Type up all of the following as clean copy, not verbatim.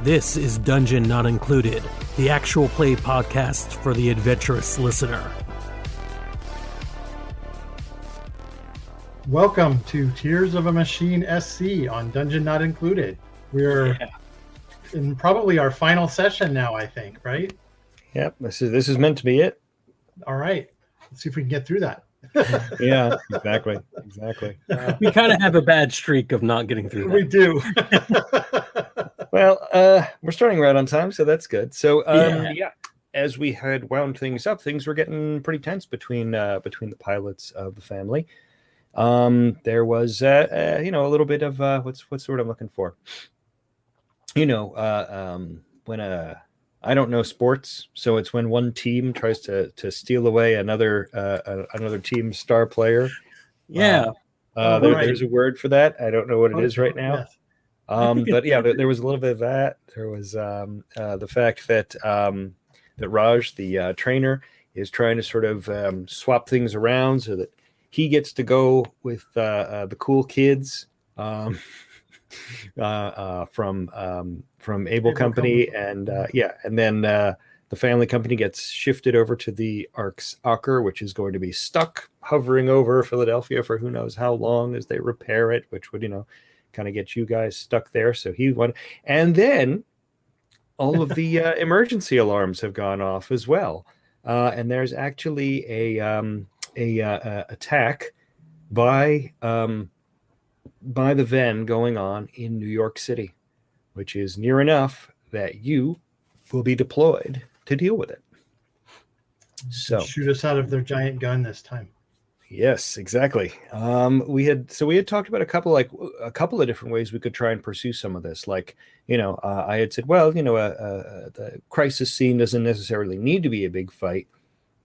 This is Dungeon Not Included, the actual play podcast for the adventurous listener. Welcome to Tears of a Machine SC on Dungeon Not Included. We're in probably our final session now, I think, right? Yep, this is meant to be it. All right. Let's see if we can get through that. Yeah, exactly. We kind of have a bad streak of not getting through that. We do. Well, we're starting right on time, so that's good. So, as we had wound things up, things were getting pretty tense between the pilots of the family. There was, a little bit of what's the word I'm looking for? When I don't know sports, so it's when one team tries to steal away another team's star player. Yeah, there's a word for that. I don't know what it is right now. Yes. But yeah, there was a little bit of that. There was the fact that that Raj, the trainer, is trying to sort of swap things around so that he gets to go with the cool kids from Able Company, and then the family company gets shifted over to the Arx-Ocker, which is going to be stuck hovering over Philadelphia for who knows how long as they repair it, which would kind of get you guys stuck there. So he won, and then all of the emergency alarms have gone off as well, and there's actually a attack by the Ven going on in New York City, which is near enough that you will be deployed to deal with it. So shoot us out of their giant gun this time. Yes, exactly. We had talked about a couple of different ways we could try and pursue some of this. I had said, the crisis scene doesn't necessarily need to be a big fight,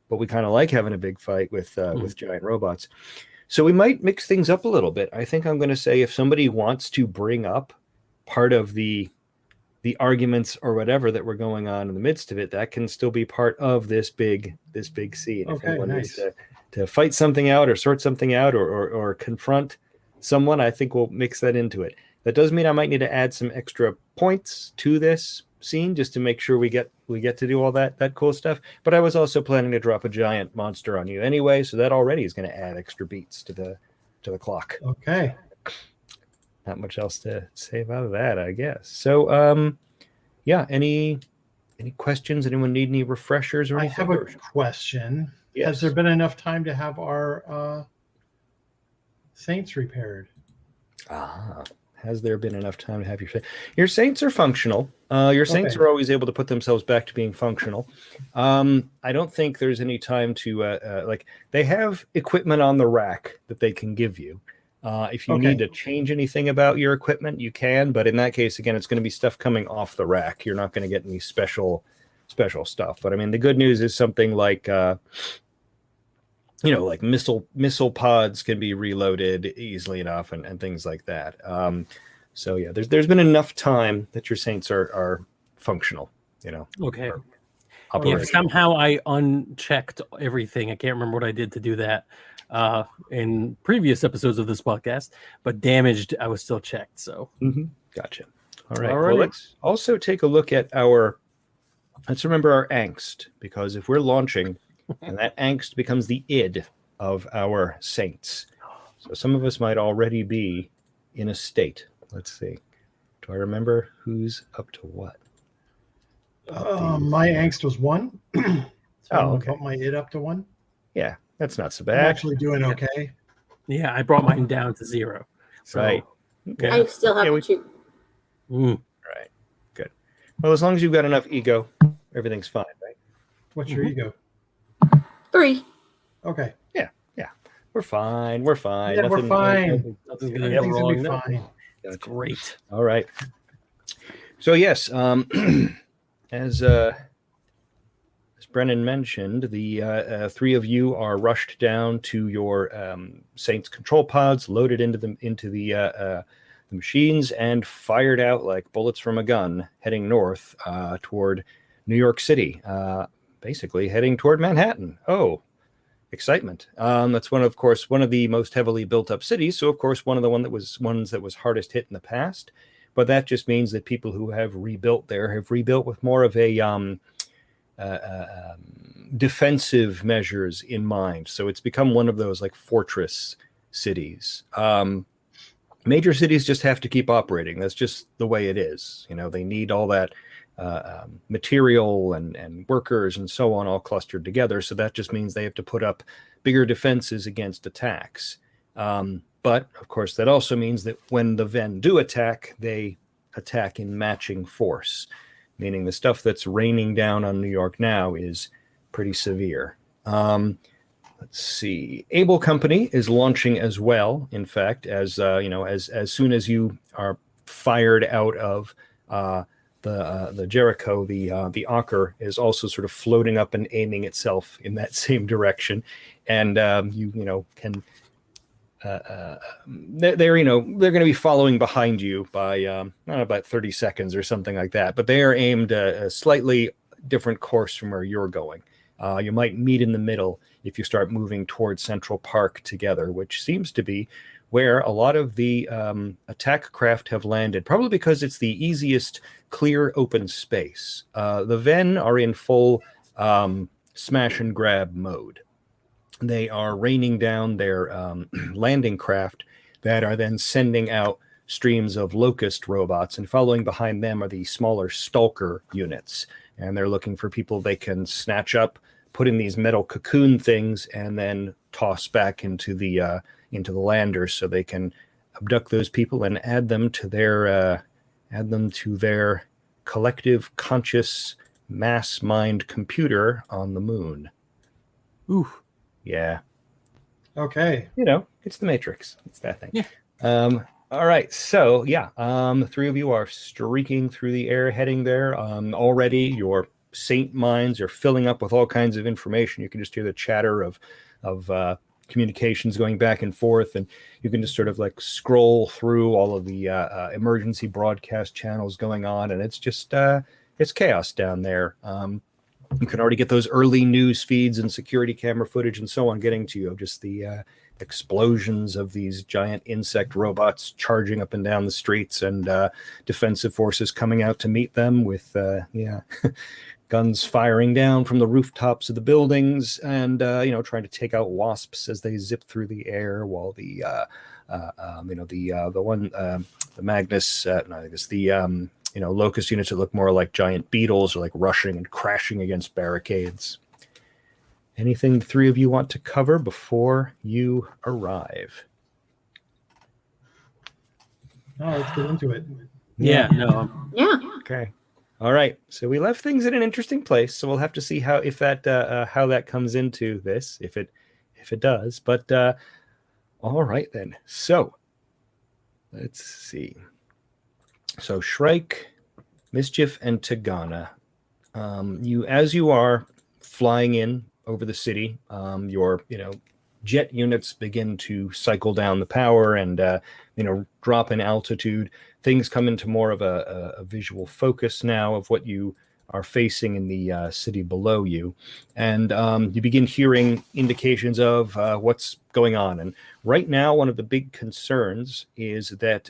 but we kind of like having a big fight with giant robots. So we might mix things up a little bit. I think I'm going to say if somebody wants to bring up part of the arguments or whatever that were going on in the midst of it, that can still be part of this big scene. Okay, if anyone nice. needs to fight something out or sort something out or confront someone, I think we'll mix that into it. That does mean I might need to add some extra points to this scene just to make sure we get to do all that cool stuff. But I was also planning to drop a giant monster on you anyway, so that already is going to add extra beats to the clock. Okay. Not much else to say about that, I guess. So, any questions? Anyone need any refreshers or anything? I have a question. Yes. Has there been enough time to have our Saints repaired? Has there been enough time to have your Saints are functional? Your Saints are always able to put themselves back to being functional. I don't think there's any time to they have equipment on the rack that they can give you. If you need to change anything about your equipment, you can. But in that case, again, it's going to be stuff coming off the rack. You're not going to get any special stuff. But I mean, the good news is something like like missile pods can be reloaded easily enough and things like that. So yeah, there's been enough time that your Saints are functional. Okay. If somehow I unchecked everything, I can't remember what I did to do that in previous episodes of this podcast, but damaged, I was still checked. So Gotcha. All right. Well, let's also take a look at let's remember our angst, because if we're launching and that angst becomes the id of our Saints. So some of us might already be in a state. Let's see. Do I remember who's up to what? My angst was 1. So I put my id up to 1. Yeah, that's not so bad. I'm actually doing okay. Yeah, I brought mine down to 0. So, right. Okay. I still have 2. Right. Good. Well, as long as you've got enough ego, everything's fine, right? What's your ego? 3. Okay. Yeah. We're fine. We're fine. Yeah, we're fine. Nothing's going to go wrong. Fine. That's great. All right. So yes, as Brennan mentioned, the three of you are rushed down to your Saints control pods, loaded into the machines, and fired out like bullets from a gun, heading north toward New York City, basically heading toward Manhattan. Oh, excitement! That's one of the most heavily built up cities. So of course, one of the ones that was hardest hit in the past. But that just means that people who have rebuilt there have rebuilt with more of a defensive measures in mind. So it's become one of those like fortress cities. Major cities just have to keep operating. That's just the way it is. They need all that material and workers and so on all clustered together. So that just means they have to put up bigger defenses against attacks. But of course, that also means that when the Ven do attack, they attack in matching force, meaning the stuff that's raining down on New York now is pretty severe. Let's see. Able Company is launching as well. In fact, as soon as you are fired out of the Jericho, the Ocker is also sort of floating up and aiming itself in that same direction, and you can. They're going to be following behind you by about 30 seconds or something like that. But they are aimed a slightly different course from where you're going. You might meet in the middle if you start moving towards Central Park together, which seems to be where a lot of the attack craft have landed, probably because it's the easiest clear open space. The Ven are in full smash and grab mode. They are raining down their landing craft that are then sending out streams of locust robots, and following behind them are the smaller stalker units. And they're looking for people they can snatch up, put in these metal cocoon things, and then toss back into the landers so they can abduct those people and add them to their collective conscious mass mind computer on the moon. Ooh. Yeah. Okay. It's the Matrix. It's that thing. Yeah. All right. So, the three of you are streaking through the air, heading there. Already, your Saint minds are filling up with all kinds of information. You can just hear the chatter of communications going back and forth, and you can just sort of like scroll through all of the emergency broadcast channels going on, and it's just it's chaos down there. You can already get those early news feeds and security camera footage and so on getting to you of just the explosions of these giant insect robots charging up and down the streets, and defensive forces coming out to meet them with guns firing down from the rooftops of the buildings, and trying to take out wasps as they zip through the air, while the Magnus, locust units that look more like giant beetles are like rushing and crashing against barricades. Anything the three of you want to cover before you arrive? Oh, let's get into it. Yeah. No. Yeah. Okay. All right. So we left things in an interesting place. So we'll have to see how that comes into this, if it does. But all right then. So let's see. So Shrike, Mischief, and Tagana, as you are flying in over the city, your jet units begin to cycle down the power and drop in altitude. Things come into more of a visual focus now of what you are facing in the city below you, and you begin hearing indications of what's going on. And right now, one of the big concerns is that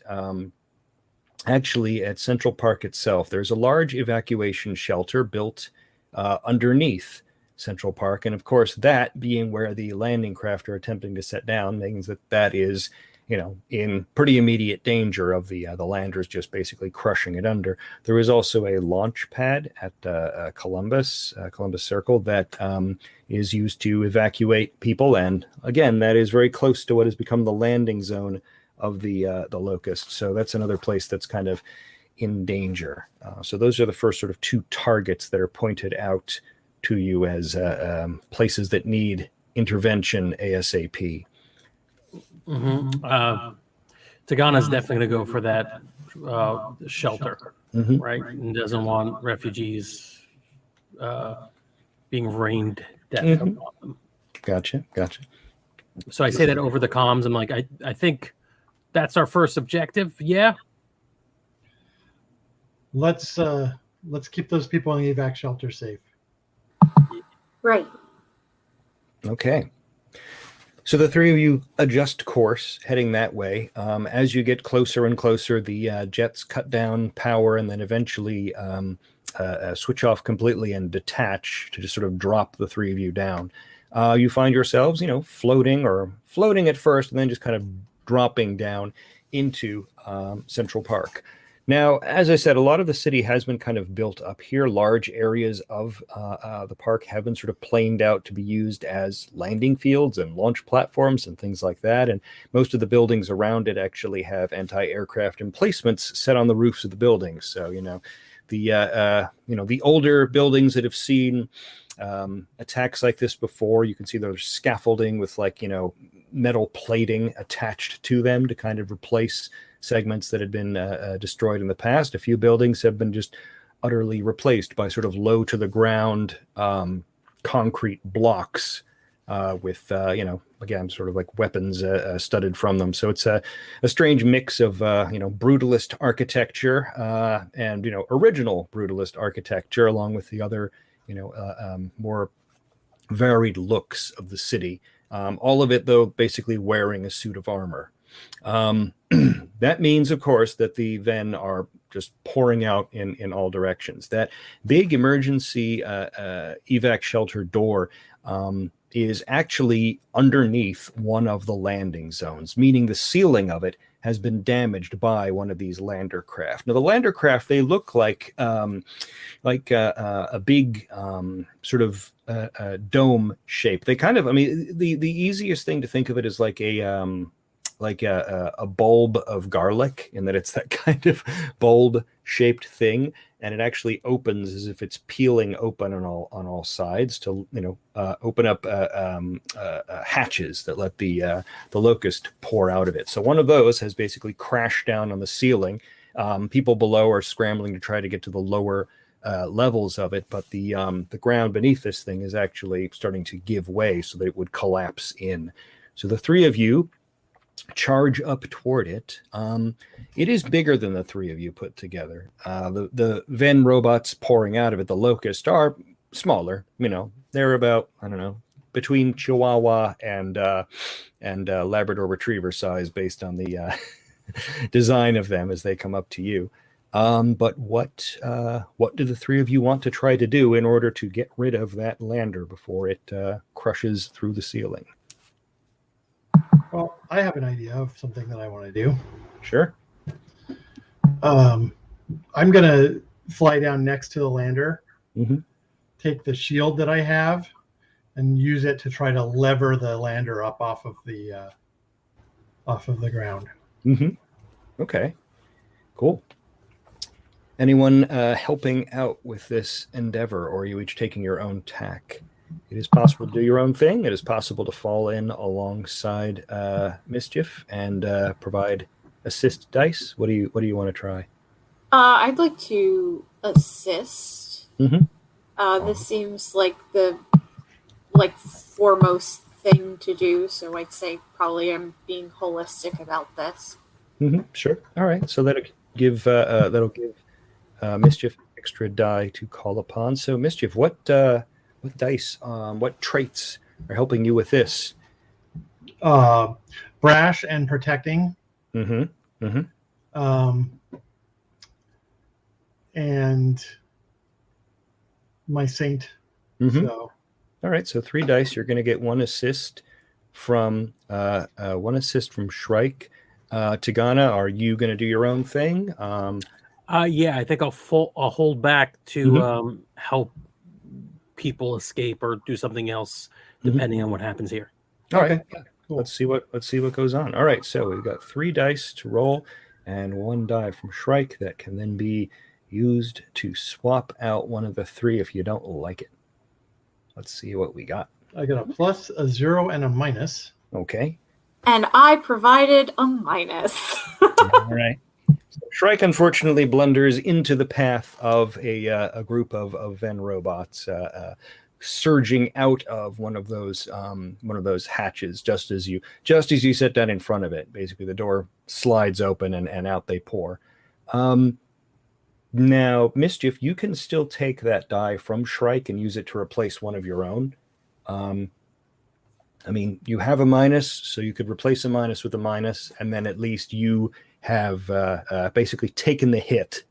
actually at Central Park itself, there's a large evacuation shelter built underneath Central Park, and of course, that being where the landing craft are attempting to set down means that is in pretty immediate danger of the landers just basically crushing it under. There is also a launch pad at Columbus Circle that is used to evacuate people, and again, that is very close to what has become the landing zone of the Locust. So that's another place that's kind of in danger. So those are the first sort of two targets that are pointed out to you as places that need intervention ASAP. Mm-hmm. Tagana's definitely going to go for that shelter, right? And doesn't want refugees being rained death Mhm. upon them. Gotcha. So I say that over the comms. I'm like, I think that's our first objective. Yeah. Let's keep those people in the evac shelter safe. Right. Okay. So the three of you adjust course, heading that way. As you get closer and closer, the jets cut down power and then eventually switch off completely and detach to just sort of drop the three of you down. You find yourselves, floating at first and then just kind of dropping down into Central Park. Now, as I said, a lot of the city has been kind of built up here. Large areas of the park have been sort of planed out to be used as landing fields and launch platforms and things like that. And most of the buildings around it actually have anti-aircraft emplacements set on the roofs of the buildings. So, the older buildings that have seen attacks like this before, you can see there's scaffolding with metal plating attached to them to kind of replace segments that had been destroyed in the past. A few buildings have been just utterly replaced by sort of low to the ground concrete blocks with again sort of like weapons studded from them. So it's a strange mix of brutalist architecture and original brutalist architecture, along with the other more varied looks of the city. All of it, though, basically wearing a suit of armor. That means, of course, that the Ven are just pouring out in all directions. That big emergency evac shelter door is actually underneath one of the landing zones, meaning the ceiling of it has been damaged by one of these lander craft. Now, the lander craft, they look like a big sort of dome shape. They kind of, the easiest thing to think of it is like a bulb of garlic, in that it's that kind of bulb shaped thing, and it actually opens as if it's peeling open on all sides to open up hatches that let the locust pour out of it. So one of those has basically crashed down on the ceiling. People below are scrambling to try to get to the lower levels of it, but the ground beneath this thing is actually starting to give way so that it would collapse in. So the three of you charge up toward it. It is bigger than the three of you put together. The Ven robots pouring out of it, the locust, are smaller. They're about, I don't know, between Chihuahua and Labrador Retriever size, based on the design of them as they come up to you. But what do the three of you want to try to do in order to get rid of that lander before it crushes through the ceiling? Well, I have an idea of something that I want to do. Sure. I'm going to fly down next to the lander, take the shield that I have, and use it to try to lever the lander up off of the ground. Okay. Cool. Anyone helping out with this endeavor, or are you each taking your own tack? It is possible to do your own thing. It is possible to fall in alongside Mischief and provide assist dice. What do you want to try? I'd like to assist. This seems like the foremost thing to do, so I'd say probably I'm being holistic about this. Sure. All right. So that'll give Mischief extra die to call upon. So Mischief, what dice, what traits are helping you with this? Brash and protecting. And my saint. So. All right, so 3 dice. You're going to get one assist from Shrike. Tigana, are you going to do your own thing? Yeah, I think I'll hold back to help people escape or do something else, depending on what happens here. All right, cool. Let's see what goes on. All right, so we've got 3 dice to roll and 1 die from Shrike that can then be used to swap out one of the 3 if you don't like it. Let's see what we got. I got a plus, a 0, and a minus. Okay. And I provided a minus. All right. So Shrike unfortunately blunders into the path of a group of Ven robots, surging out of one of those hatches just as you sit down in front of it. Basically, the door slides open and out they pour. Now, Mischief, you can still take that die from Shrike and use it to replace one of your own. I mean, you have a minus, so you could replace a minus with a minus, and then at least you have basically taken the hit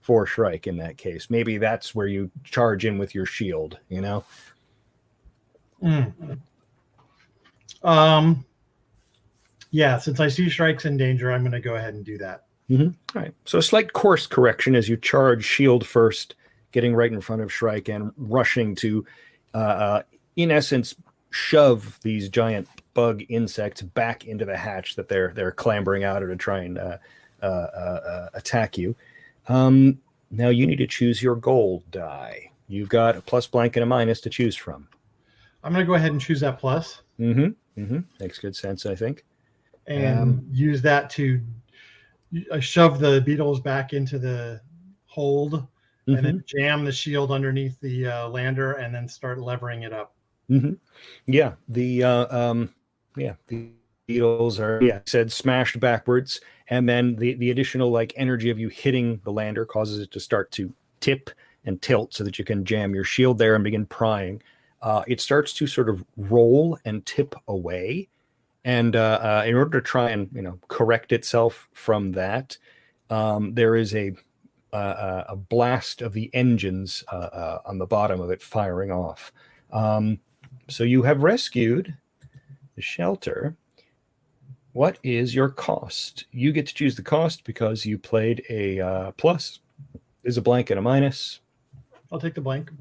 for Shrike in that case. Maybe that's where you charge in with your shield, you know? Yeah, since I see Shrike's in danger, I'm going to go ahead and do that. All right. So a slight course correction as you charge shield first, getting right in front of Shrike and rushing to, in essence, shove these giant bug insects back into the hatch that they're clambering out of to try and attack you. Now you need to choose your gold die. You've got a plus blank and a minus to choose from. I'm going to go ahead and choose that plus. Makes good sense, I think. And use that to shove the beetles back into the hold, and then jam the shield underneath the lander, and then start levering it up. Yeah, the beetles are smashed backwards, and then the additional like energy of you hitting the lander causes it to start to tip and tilt so that you can jam your shield there and begin prying. It starts to sort of roll and tip away, and in order to try and correct itself from that, there is a blast of the engines on the bottom of it firing off. So you have rescued the shelter. What is your cost? You get to choose the cost because you played a plus. There's a blank and a minus. I'll take the blank.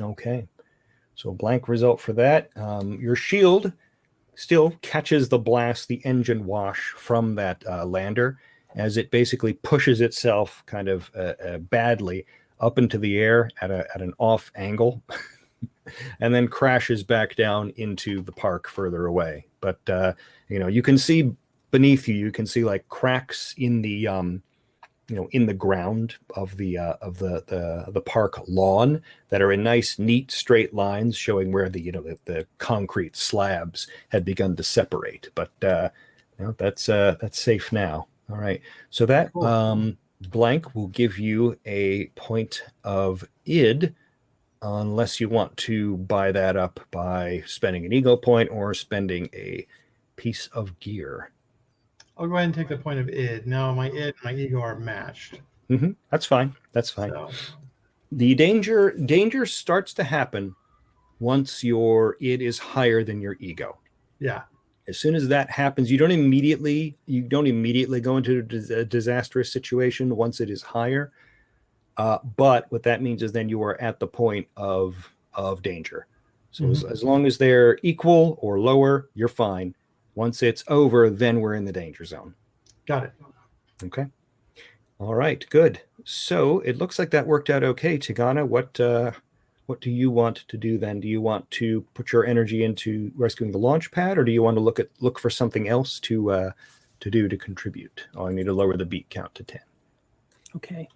Okay. So a blank result for that. Your shield still catches the blast, the engine wash from that lander as it basically pushes itself kind of badly up into the air at an off angle. And then crashes back down into the park further away. But you can see beneath you can see like cracks in the in the ground of the park lawn that are in nice, neat, straight lines showing where the concrete slabs had begun to separate. But that's safe now. All right. So that blank will give you a point of id. Unless you want to buy that up by spending an ego point or spending a piece of gear. I'll go ahead and take the point of id. Now my id and my ego are matched. That's fine. That's fine. So. The danger starts to happen once your id is higher than your ego. Yeah. As soon as that happens, you don't immediately go into a disastrous situation once it is higher. But what that means is then you are at the point of danger. So as long as they're equal or lower, you're fine. Once it's over, then we're in the danger zone. Got it. Okay. All right, good. So it looks like that worked out okay. Tigana, what do you want to do then? Do you want to put your energy into rescuing the launch pad, or do you want to look for something else to do to contribute? Oh, I need to lower the beat count to 10. Okay.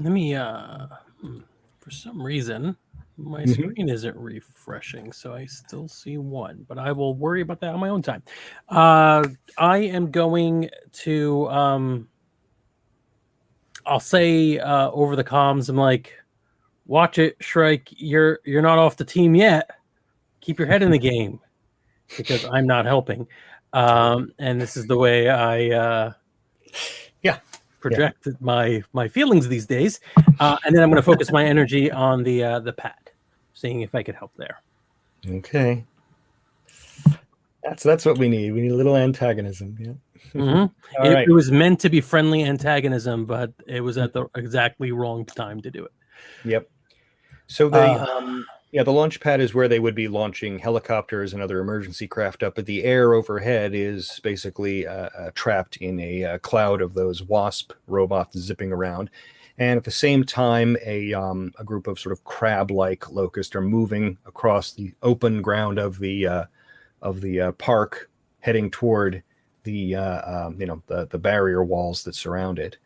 Let me, for some reason, my screen isn't refreshing, so I still see 1, but I will worry about that on my own time. I am going to, I'll say over the comms, I'm like, watch it, Shrike, you're not off the team yet. Keep your head in the game, because I'm not helping. And this is the way I... project my feelings these days, and then I'm going to focus my energy on the pad, seeing if I could help there. Okay, that's what we need. We need a little antagonism. Yeah. It was meant to be friendly antagonism, but it was at the exactly wrong time to do it. Yep. So the launch pad is where they would be launching helicopters and other emergency craft up, but the air overhead is basically trapped in a cloud of those wasp robots zipping around. And at the same time, a group of sort of crab-like locusts are moving across the open ground of the park, heading toward the barrier walls that surround it.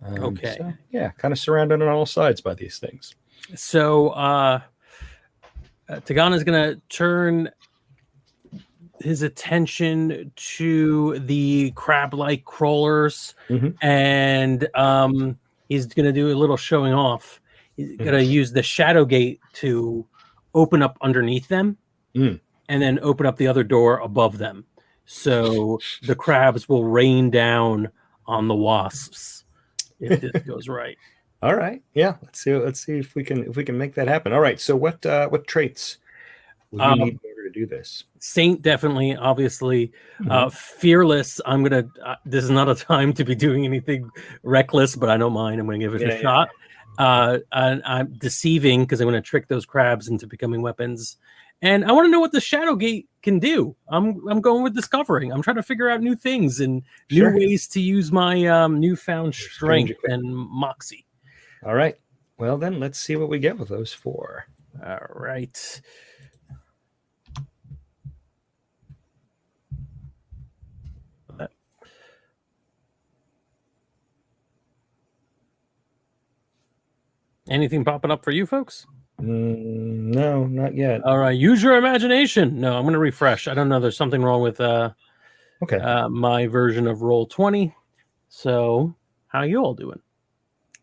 Okay. So, kind of surrounded on all sides by these things. So Tagana's going to turn his attention to the crab-like crawlers, and he's going to do a little showing off. He's going to use the shadow gate to open up underneath them, and then open up the other door above them, so the crabs will rain down on the wasps if this goes right. All right, yeah. Let's see if we can make that happen. All right. So what traits will you need in order to do this? Saint, definitely, obviously. Fearless, I'm gonna this is not a time to be doing anything reckless, but I don't mind. I'm gonna give it a shot. And I'm deceiving because I'm gonna trick those crabs into becoming weapons, and I want to know what the shadow gate can do. I'm going with discovering. I'm trying to figure out new things and new ways to use my newfound strength and moxie. All right, well then let's see what we get with those 4. All right. Anything popping up for you folks? No, not yet. All right, use your imagination. No, I'm going to refresh. I don't know. There's something wrong with my version of Roll20. So, how you all doing?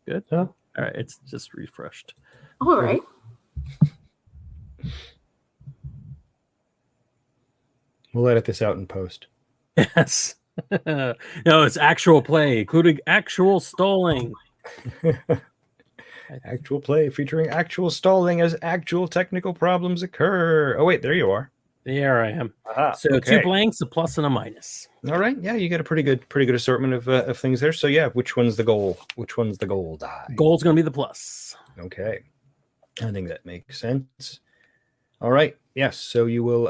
Good. All right, it's just refreshed. All right. We'll edit this out in post. Yes. No, it's actual play, including actual stalling. Actual play featuring actual stalling as actual technical problems occur. Oh, wait, there you are. There I am. So 2 blanks, a plus and a minus. All right. Yeah, you get a pretty good assortment of things there. So yeah, which one's the goal? Which one's the goal die? Goal's going to be the plus. Okay. I think that makes sense. All right. Yes. So you will,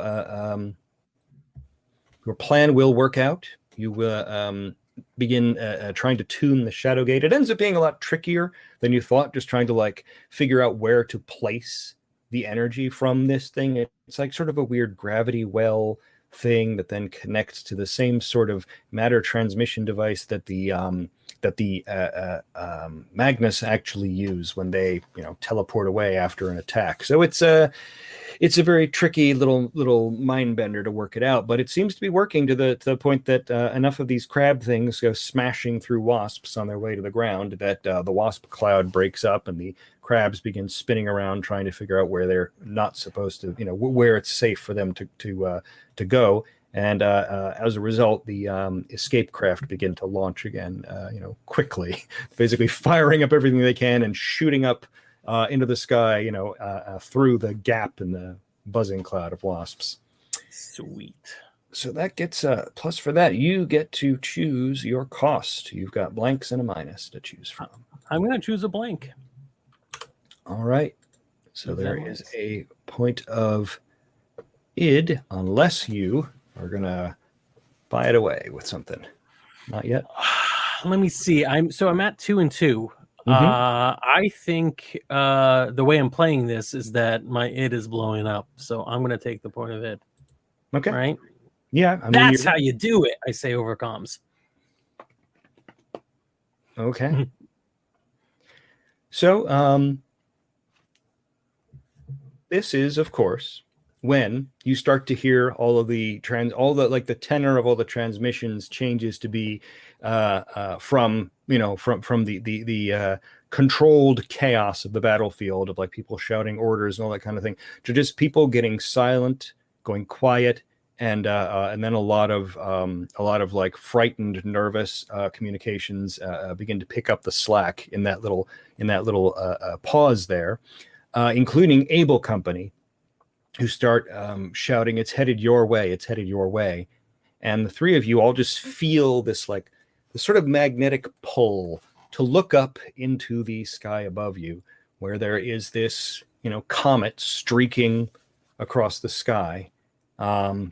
your plan will work out. You will begin trying to tune the shadow gate. It ends up being a lot trickier than you thought, just trying to like figure out where to place the energy from this thing. It's like sort of a weird gravity well thing that then connects to the same sort of matter transmission device that the Magnus actually use when they teleport away after an attack. So it's a very tricky little mind bender to work it out, but it seems to be working to the point that enough of these crab things go smashing through wasps on their way to the ground that the wasp cloud breaks up and the crabs begin spinning around trying to figure out where they're not supposed to, where it's safe for them to go. And as a result, the escape craft begin to launch again, quickly, basically firing up everything they can and shooting up into the sky, through the gap in the buzzing cloud of wasps. Sweet. So that gets a plus for that. You get to choose your cost. You've got blanks and a minus to choose from. I'm going to choose a blank. All right. So there is a point of id, unless you are going to buy it away with something. Not yet. Let me see. I'm at 2 and 2. I think the way I'm playing this is that my id is blowing up, so I'm going to take the point of id. Okay. Right? Yeah. That's how you do it, I say over comms. Okay. So this is, of course, when you start to hear all of the the tenor of all the transmissions changes to be from the controlled chaos of the battlefield of like people shouting orders and all that kind of thing to just people getting silent, going quiet, and then a lot of like frightened, nervous communications begin to pick up the slack in that little pause there, including Able Company, who start shouting, "It's headed your way! It's headed your way!" And the 3 of you all just feel this sort of magnetic pull to look up into the sky above you, where there is this comet streaking across the sky.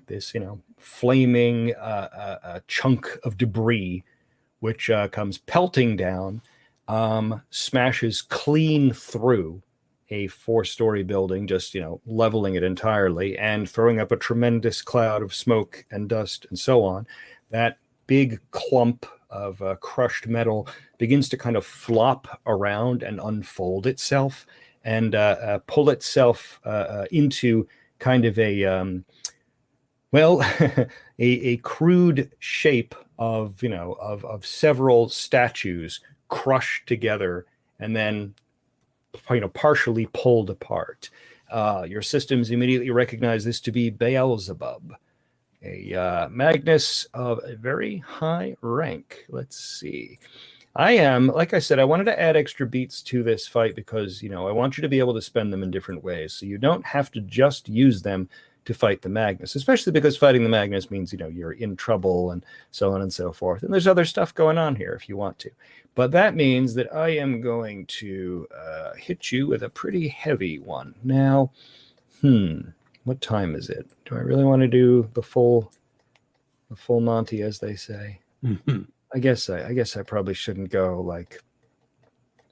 This flaming chunk of debris, which comes pelting down, smashes clean through a 4-story building, just leveling it entirely and throwing up a tremendous cloud of smoke and dust and so on. That big clump of crushed metal begins to kind of flop around and unfold itself, and pull itself into kind of a a crude shape of of several statues crushed together and then partially pulled apart. Your systems immediately recognize this to be Beelzebub, a Magnus of a very high rank. Let's see. I am, like I said, I wanted to add extra beats to this fight because, I want you to be able to spend them in different ways. So you don't have to just use them to fight the Magnus, especially because fighting the Magnus means, you're in trouble and so on and so forth. And there's other stuff going on here if you want to. But that means that I am going to hit you with a pretty heavy one. Now, what time is it? Do I really want to do the full Monty, as they say? Mm-hmm. I guess I probably shouldn't go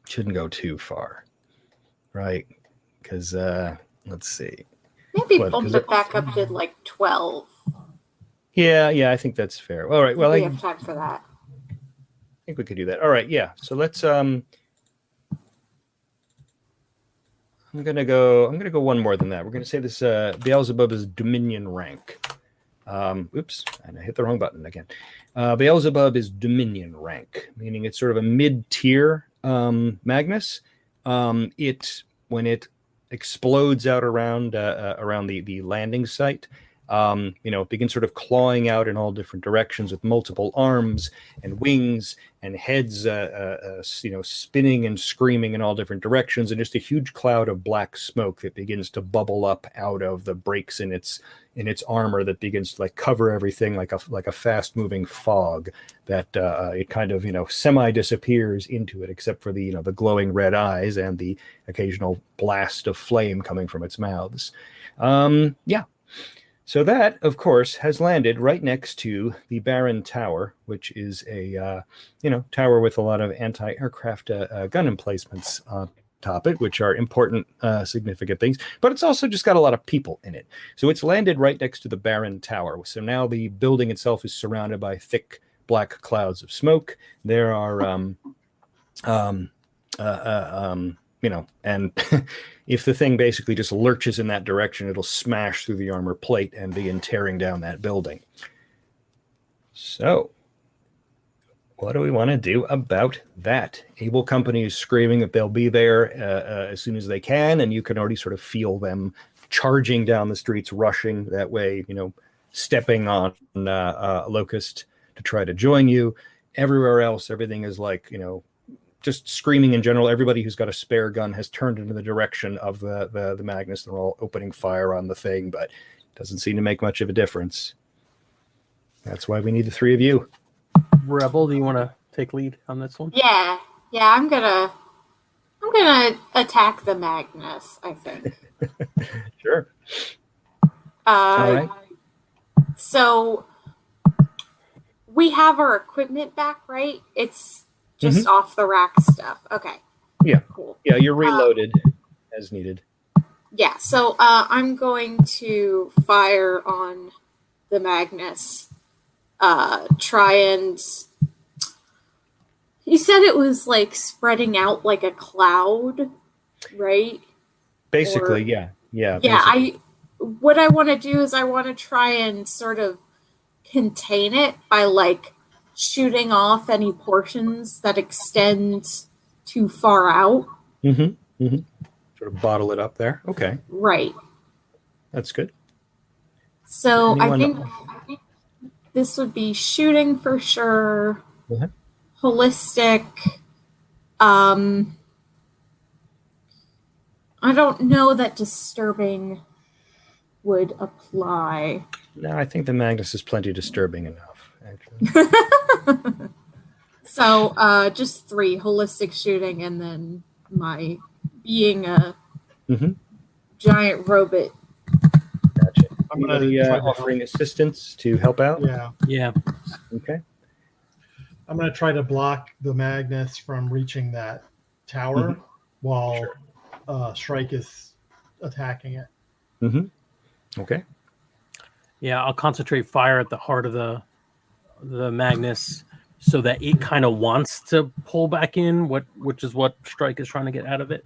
too far, right? Because let's see. Maybe bump it back up to like 12. Yeah, I think that's fair. All right, well, we have time for that. I think we could do that. All right, yeah. So let's. I'm gonna go one more than that. We're gonna say this Beelzebub is Dominion rank. Oops, and I hit the wrong button again. Beelzebub is Dominion rank, meaning it's sort of a mid-tier Magnus. When it explodes out around the landing site, it begins sort of clawing out in all different directions with multiple arms and wings and heads, spinning and screaming in all different directions, and just a huge cloud of black smoke that begins to bubble up out of the breaks in its armor that begins to cover everything like a fast moving fog that it kind of semi disappears into it, except for the the glowing red eyes and the occasional blast of flame coming from its mouths. So that, of course, has landed right next to the Baron Tower, which is a tower with a lot of anti-aircraft gun emplacements on top it, which are important, significant things. But it's also just got a lot of people in it. So it's landed right next to the Baron Tower. So now the building itself is surrounded by thick black clouds of smoke. There are and if the thing basically just lurches in that direction, it'll smash through the armor plate and begin tearing down that building. So what do we want to do about that? Able Company is screaming that they'll be there as soon as they can, and you can already sort of feel them charging down the streets, rushing that way, stepping on Locust to try to join you. Everywhere else, everything is just screaming in general. Everybody who's got a spare gun has turned into the direction of the Magnus. They're all opening fire on the thing, but it doesn't seem to make much of a difference. That's why we need the three of you. Rebel, do you want to take lead on this one? Yeah, I'm gonna attack the Magnus, I think. Sure. All right. So we have our equipment back, right? It's just off the rack stuff. Okay. Yeah. Cool. Yeah, you're reloaded as needed. Yeah, so I'm going to fire on the Magnus. Try and... You said it was spreading out like a cloud, right? Basically, yeah. Yeah, basically. What I want to do is I want to try and sort of contain it by shooting off any portions that extend too far out. Sort of bottle it up there. Okay. Right. That's good. So I think this would be shooting for sure. Holistic. I don't know that disturbing would apply. No, I think the Magnus is plenty disturbing enough, actually. So just 3 holistic shooting, and then my being a giant robot. Gotcha. I'm gonna offering assistance to help out. Yeah. Okay. I'm going to try to block the Magnus from reaching that tower while Strike is attacking it. Okay. Yeah, I'll concentrate fire at the heart of the Magnus so that it kind of wants to pull back in, which is what Strike is trying to get out of it.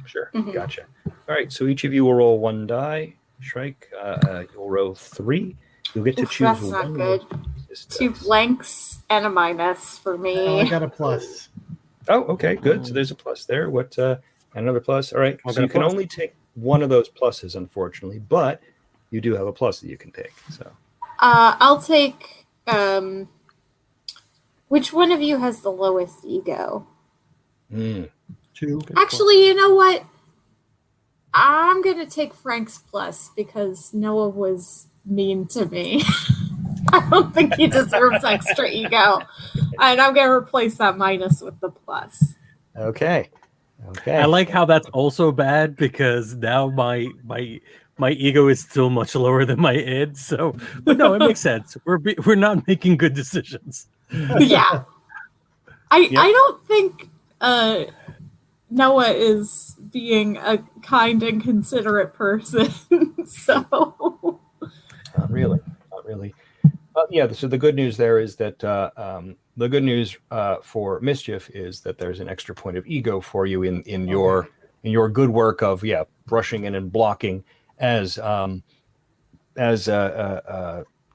Sure. Mhm. Gotcha. All right. So each of you will roll 1 die. Shrike, you'll roll 3. You'll get to Oof, choose that's not one good. of these 2 dice. blanks and a minus for Oh, I me. got a plus. Oh, okay, good. So there's a plus there. What? Another plus. All right. I'll So get you a can plus. only take one of those pluses, unfortunately, but you do have a plus that you can take. So I'll take. Which one of you has the lowest ego? 2. Actually, you know what? I'm gonna take Frank's plus because Noah was mean to me. I don't think he deserves extra ego, and I'm gonna replace that minus with the plus. okay. I like how that's also bad because now my ego is still much lower than my id. So, but no, it makes sense. We're not making good decisions. Yeah, I don't think Noah is being a kind and considerate person. So Not really. Not really. Yeah. So the good news there is that the good news for Mischief is that there's an extra point of ego for you in your good work of brushing in and blocking as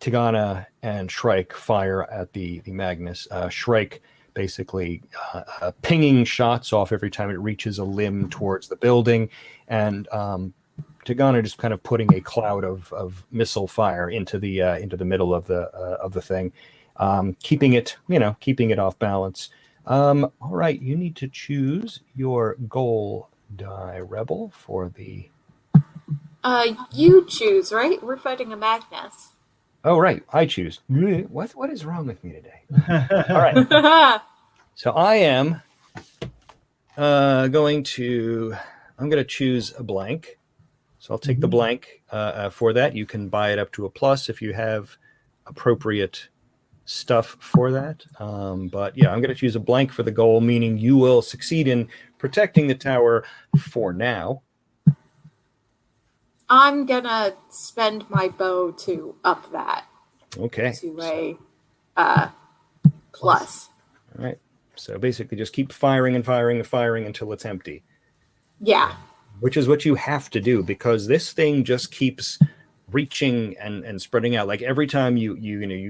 Tigana and Shrike fire at the Magnus. Shrike basically pinging shots off every time it reaches a limb towards the building, and Tigana just kind of putting a cloud of missile fire into the middle of the thing, keeping it off balance. All right, you need to choose your goal die, Rebel, for the. you choose, right? We're fighting a Magnus. Oh, right. I choose. What is wrong with me today? All right. So I am going to choose a blank. So I'll take the blank for that. You can buy it up to a plus if you have appropriate stuff for that. But yeah, I'm going to choose a blank for the goal, meaning you will succeed in protecting the tower for now. I'm gonna spend my bow to up that Okay. to a plus. All right. So basically just keep firing and firing and firing until it's empty. Yeah. Which is what you have to do, because this thing just keeps reaching and spreading out. Like every time you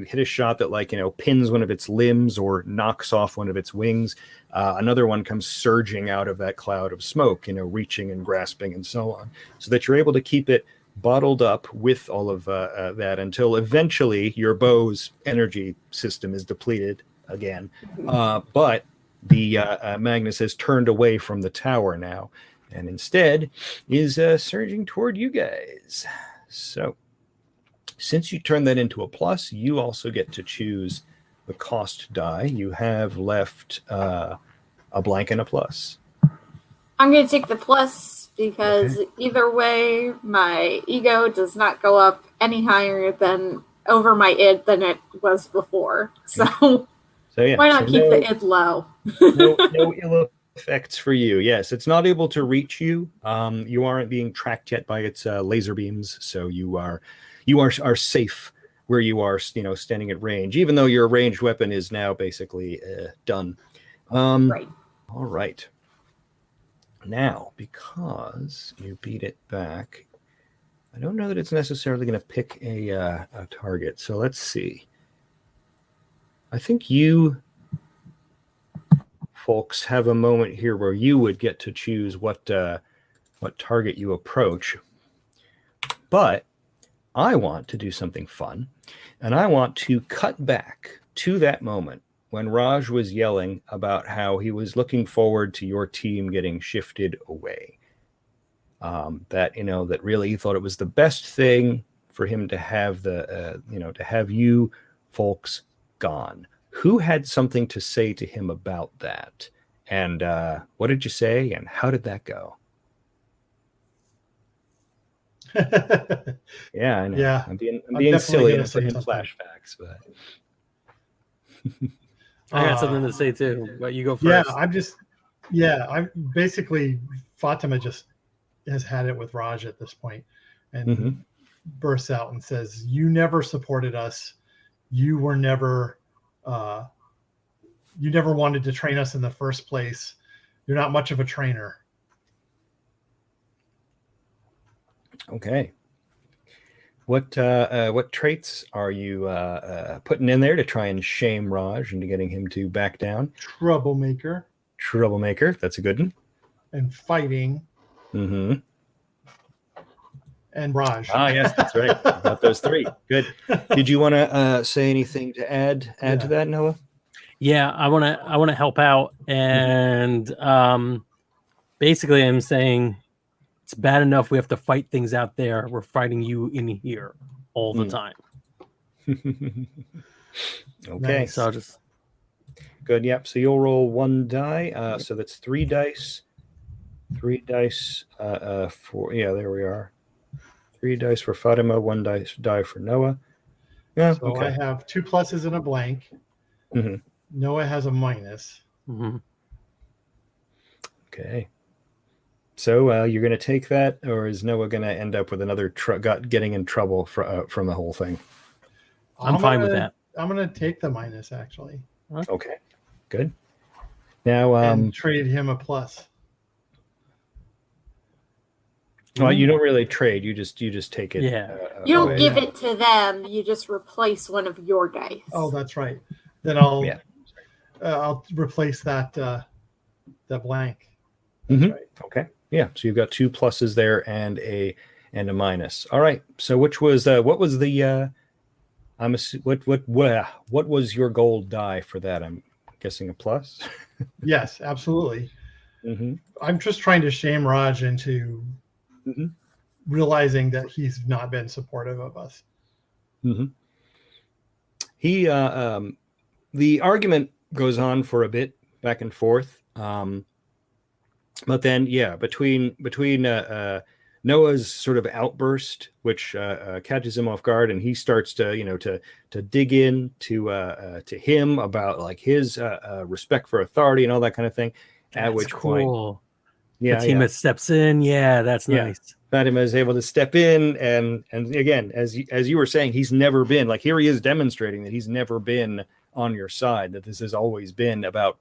hit a shot that pins one of its limbs or knocks off one of its wings, another one comes surging out of that cloud of smoke, reaching and grasping and so on, so that you're able to keep it bottled up with all of that until eventually your bow's energy system is depleted again. But the Magnus has turned away from the tower now and instead is surging toward you guys. So since you turn that into a plus, you also get to choose the cost die. You have left a blank and a plus. I'm going to take the plus because either way, my ego does not go up any higher than over my id than it was before. So yeah, why not keep the id low? no ill effects for you. Yes, it's not able to reach you. You aren't being tracked yet by its laser beams, so you are safe where you are, standing at range, even though your ranged weapon is now basically done. Right. All right. Now, because you beat it back, I don't know that it's necessarily going to pick a target. So let's see. I think you folks have a moment here where you would get to choose what target you approach. But I want to do something fun, and I want to cut back to that moment when Raj was yelling about how he was looking forward to your team getting shifted away. That really he thought it was the best thing for him to have to have you folks gone. Who had something to say to him about that? And what did you say? And how did that go? Yeah, I know. Yeah, I'm being silly and putting in flashbacks, but I got something to say too, but you go first. I basically Fatima just has had it with Raj at this point and bursts out and says, "You never supported us. You were never you never wanted to train us in the first place. You're not much of a trainer." Okay. What traits are you putting in there to try and shame Raj into getting him to back down? Troublemaker Troublemaker. That's a good one. and fighting Mm-hmm. and Raj. Ah, yes, that's right. You got those three. Good. Did you want to say anything to add to that, Noah? Yeah, I want to help out, and basically, I'm saying it's bad enough we have to fight things out there. We're fighting you in here all the time. Okay. Nice. So I'll just good. Yep. So you'll roll one die. So that's 3 dice. 3 dice for there we are. 3 dice for Fatima, 1 die for Noah. Yeah. So okay. I have 2 pluses and a blank. Mm-hmm. Noah has a minus. mm-hmm. Okay. So you're going to take that, or is Noah going to end up with another getting in trouble from the whole thing? I'm fine with that. I'm going to take the minus, actually. Okay. Good. Now, and trade him a plus. Well, you don't really trade. You just take it. Yeah. You don't away. give it to them. You just replace one of your dice. Oh, that's right. Then I'll replace that blank. That's right. Okay. Yeah. So you've got 2 pluses there and a minus. All right. So what was the what was your gold die for that? I'm guessing a plus. Yes, absolutely. Mm-hmm. I'm just trying to shame Raj into realizing that he's not been supportive of us. Mm-hmm. He the argument goes on for a bit back and forth, but then between Noah's sort of outburst, which catches him off guard, and he starts to dig in to him about like his respect for authority and all that kind of thing. At which point, Fatima steps in. Yeah, that's nice. Fatima is able to step in, and again, as you were saying, he's never been like, here he is demonstrating that he's never been on your side. That this has always been about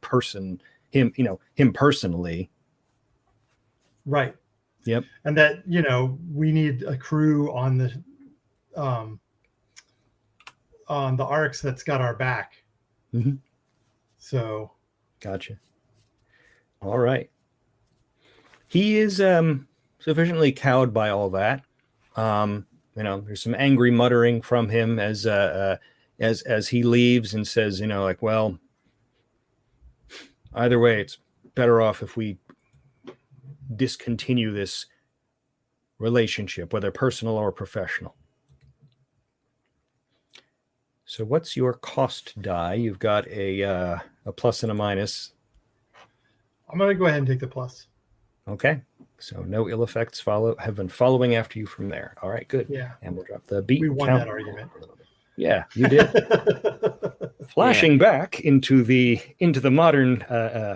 him personally. Right. Yep. And that, we need a crew on the arcs that's got our back. Mm-hmm. So. Gotcha. All right. He is sufficiently cowed by all that. There's some angry muttering from him as he leaves and says, well, either way, it's better off if we discontinue this relationship, whether personal or professional. So what's your cost die? You've got a plus and a minus. I'm going to go ahead and take the plus. Okay. So no ill effects have been following after you from there. All right, good. Yeah. And we'll drop the beat. We won that argument. Yeah, you did. Flashing back into the modern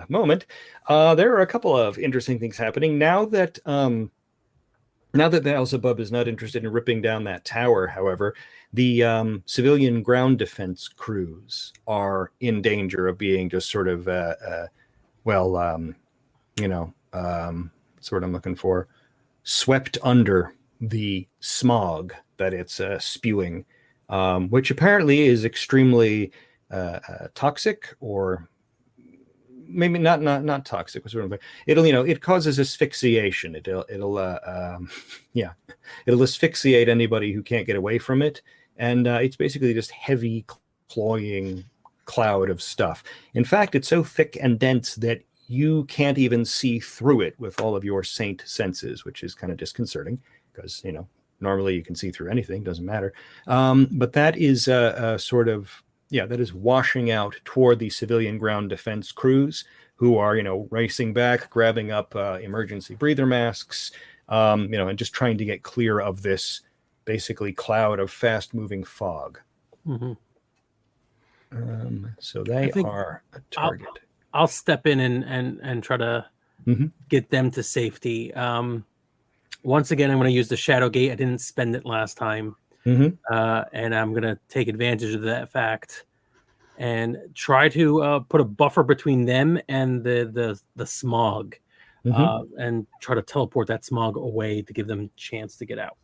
moment, there are a couple of interesting things happening now that Beelzebub is not interested in ripping down that tower. However, the civilian ground defense crews are in danger of being just sort of what's what I'm looking for, swept under the smog that it's spewing, which apparently is extremely toxic, or maybe not toxic. It causes asphyxiation. It'll asphyxiate anybody who can't get away from it, and it's basically just heavy cloying cloud of stuff. In fact, it's so thick and dense that you can't even see through it with all of your saint senses, which is kind of disconcerting because, normally you can see through anything, doesn't matter. But that is that is washing out toward the civilian ground defense crews who are, racing back, grabbing up emergency breather masks, and just trying to get clear of this basically cloud of fast moving fog. Mm-hmm. So they are a target. I'll step in and try to get them to safety. Once again, I'm going to use the Shadow Gate. I didn't spend it last time. And I'm going to take advantage of that fact and try to put a buffer between them and the smog. and try to teleport that smog away to give them a chance to get out.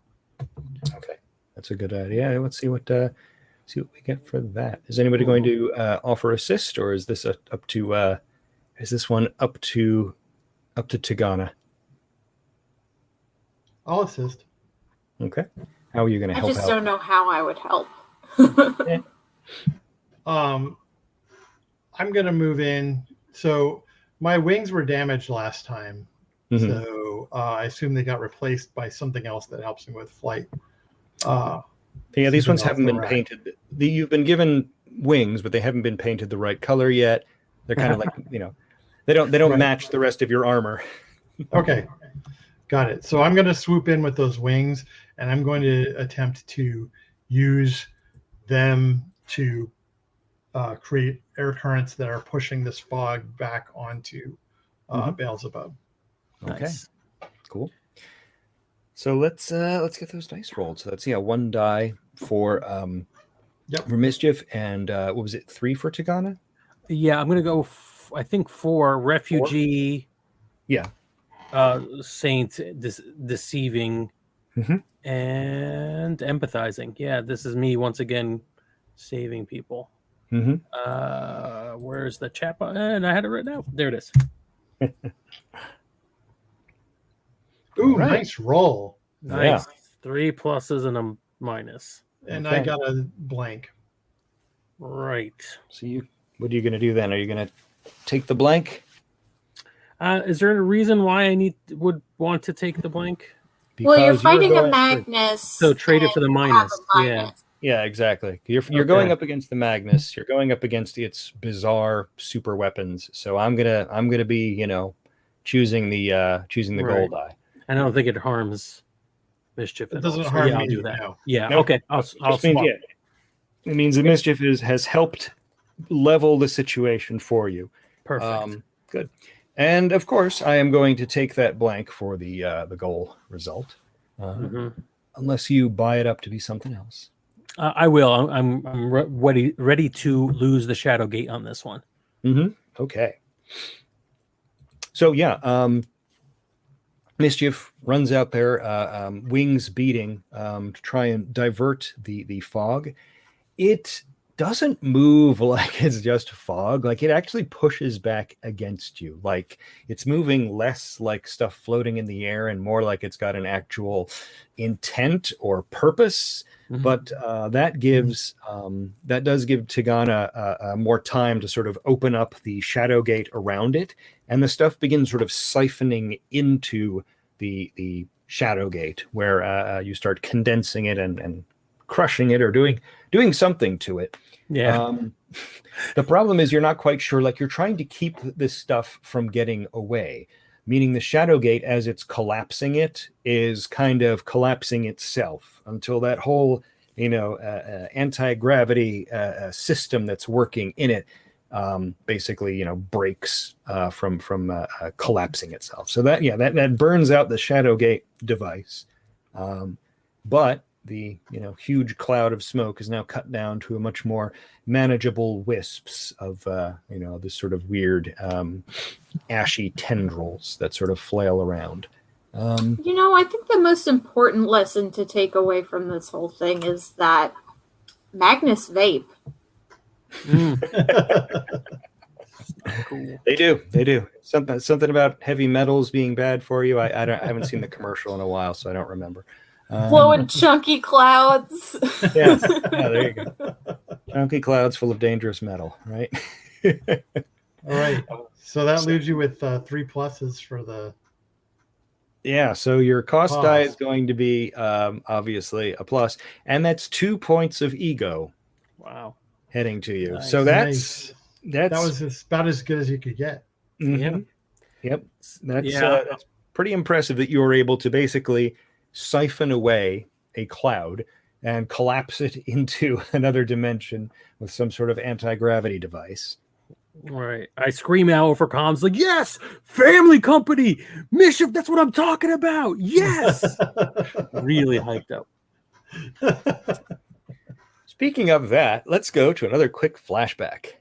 Okay, that's a good idea. Let's see what we get for that. Is anybody going to offer assist, or is this up to? Is this one up to Tigana? I'll assist. Okay. How are you going to help out? I just don't know how I would help. I'm going to move in. So my wings were damaged last time. So I assume they got replaced by something else that helps me with flight. These ones haven't been painted. You've been given wings, but they haven't been painted the right color yet. They're kind of like, they don't match the rest of your armor. Okay. Got it. So I'm going to swoop in with those wings, and I'm going to attempt to use them to create air currents that are pushing this fog back onto Beelzebub. Okay, Nice. Cool. So let's get those dice rolled. So that's 1 die for for Mischief, and what was it, 3 for Tigana? Yeah, I'm gonna go. I think 4 refugee. 4? Yeah. Saint deceiving and empathizing. Yeah, this is me once again saving people. Where's the chat button? And I had it written out. There it is. Ooh, nice roll. Nice. 3 pluses and a minus. And I got a blank. Right. So what are you going to do then? Are you going to take the blank? Is there a reason why I would want to take the blank? Well, you're fighting a Magnus. So trade it for the minus. Yeah, exactly. You're going up against the Magnus. You're going up against its bizarre super weapons. So I'm gonna be choosing the gold die. I don't think it harms Mischief. It doesn't harm me. I'll do that. No. Yeah. No. Okay. I'll swap. It means the Mischief has helped level the situation for you. Perfect. Good. And of course, I am going to take that blank for the goal result, unless you buy it up to be something else. I will. I'm ready to lose the Shadow Gate on this one. Okay. So Mischief runs out there, wings beating, to try and divert the fog. It doesn't move like it's just fog. Like, it actually pushes back against you. Like, it's moving less like stuff floating in the air and more like it's got an actual intent or purpose. But that does give Tigana more time to sort of open up the shadow gate around it, and the stuff begins sort of siphoning into the shadow gate, where you start condensing it and crushing it or doing something to it. Yeah. The problem is you're not quite sure. Like, you're trying to keep this stuff from getting away, meaning the shadow gate, as it's collapsing, it is kind of collapsing itself until that whole anti-gravity system that's working in it basically breaks from collapsing itself. So that burns out the shadow gate device, but the huge cloud of smoke is now cut down to a much more manageable wisps of this sort of weird ashy tendrils that sort of flail around. I think the most important lesson to take away from this whole thing is that Magnus vape. Cool. They do something about heavy metals being bad for you. I haven't seen the commercial in a while, so I don't remember. Blowing chunky clouds. Yes. Yeah, there you go. Chunky clouds full of dangerous metal, right? All right. So that leaves you with 3 pluses for the. Yeah. So your cost die is going to be obviously a plus, and that's 2 points of ego. Wow. Heading to you. Nice. So that was about as good as you could get. Mm-hmm. Yep. That's pretty impressive that you were able to basically siphon away a cloud and collapse it into another dimension with some sort of anti-gravity device. Right. I scream out over comms like, yes, family company, Mischief, that's what I'm talking about. Yes. Really hyped up. Speaking of that, let's go to another quick flashback.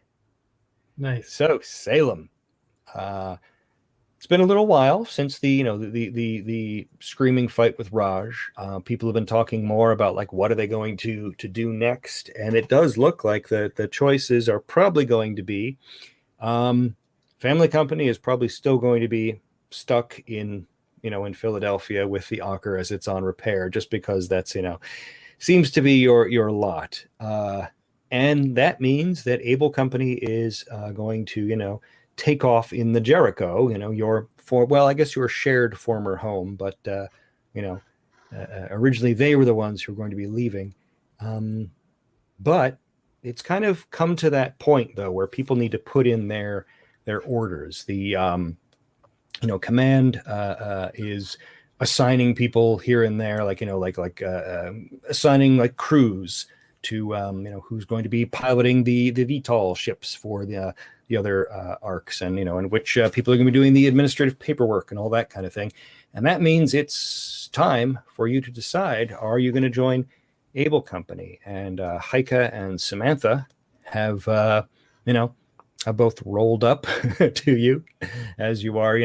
Nice. So Salem, it's been a little while since the screaming fight with Raj. People have been talking more about like what are they going to do next, and it does look like the choices are probably going to be family company is probably still going to be stuck in Philadelphia with the Ocker as it's on repair, just because that's seems to be your lot. And that means that Able Company is going to take off in the Jericho, I guess your shared former home, but originally they were the ones who were going to be leaving. But it's kind of come to that point though, where people need to put in their orders. The command is assigning people here and there, assigning like crews to who's going to be piloting the VTOL ships for the other arcs, and and which people are going to be doing the administrative paperwork and all that kind of thing. And that means it's time for you to decide: are you going to join Able Company? And Heike and Samantha have both rolled up to you as you are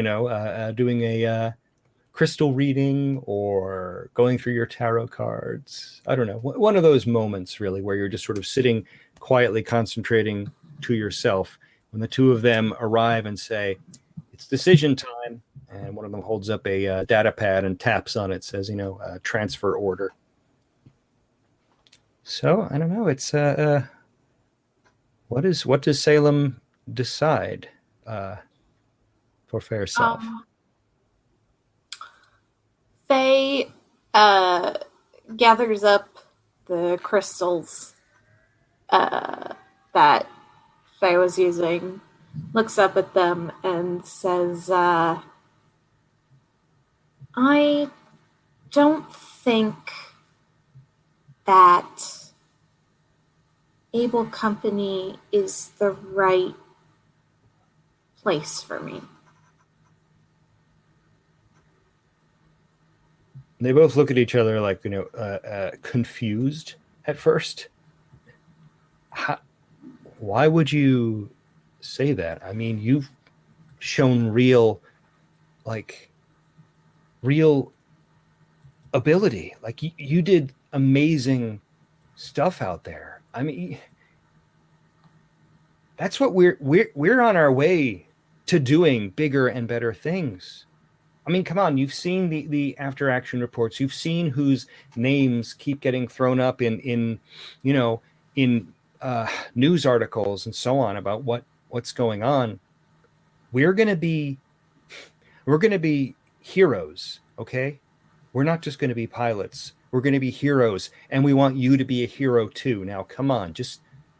doing a crystal reading or going through your tarot cards. I don't know, one of those moments really where you're just sort of sitting quietly concentrating to yourself when the two of them arrive and say, it's decision time. And one of them holds up a data pad and taps on it, says, transfer order. So I don't know. It's what does Salem decide for Fair Self? Faye gathers up the crystals that Faye was using, looks up at them and says, I don't think that Able Company is the right place for me. They both look at each other like, confused at first. Why would you say that? I mean, you've shown real ability. Like you did amazing stuff out there. I mean, that's what we're on our way to doing bigger and better things. I mean, come on, you've seen the after action reports. You've seen whose names keep getting thrown up in news articles and so on about what's going on. We're going to be heroes, okay? We're not just going to be pilots. We're going to be heroes, and we want you to be a hero too. Now, come on, just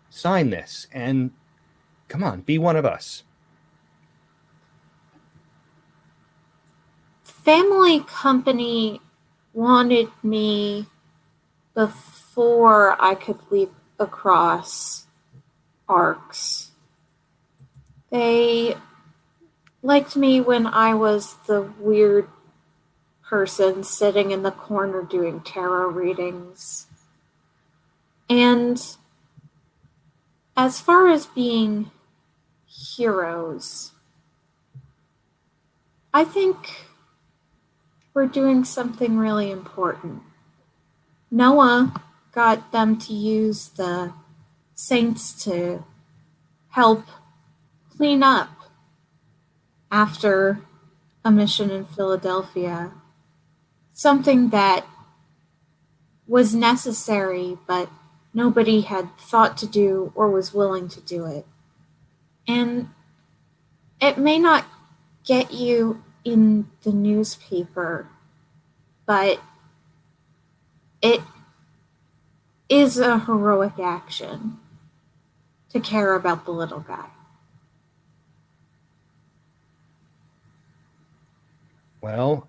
sign this and come on, be one of us. Family Company wanted me before I could leap across arcs. They liked me when I was the weird person sitting in the corner doing tarot readings. And as far as being heroes, I think we're doing something really important. Noah got them to use the saints to help clean up after a mission in Philadelphia. Something that was necessary, but nobody had thought to do or was willing to do it. And it may not get you in the newspaper, but it is a heroic action to care about the little guy. Well,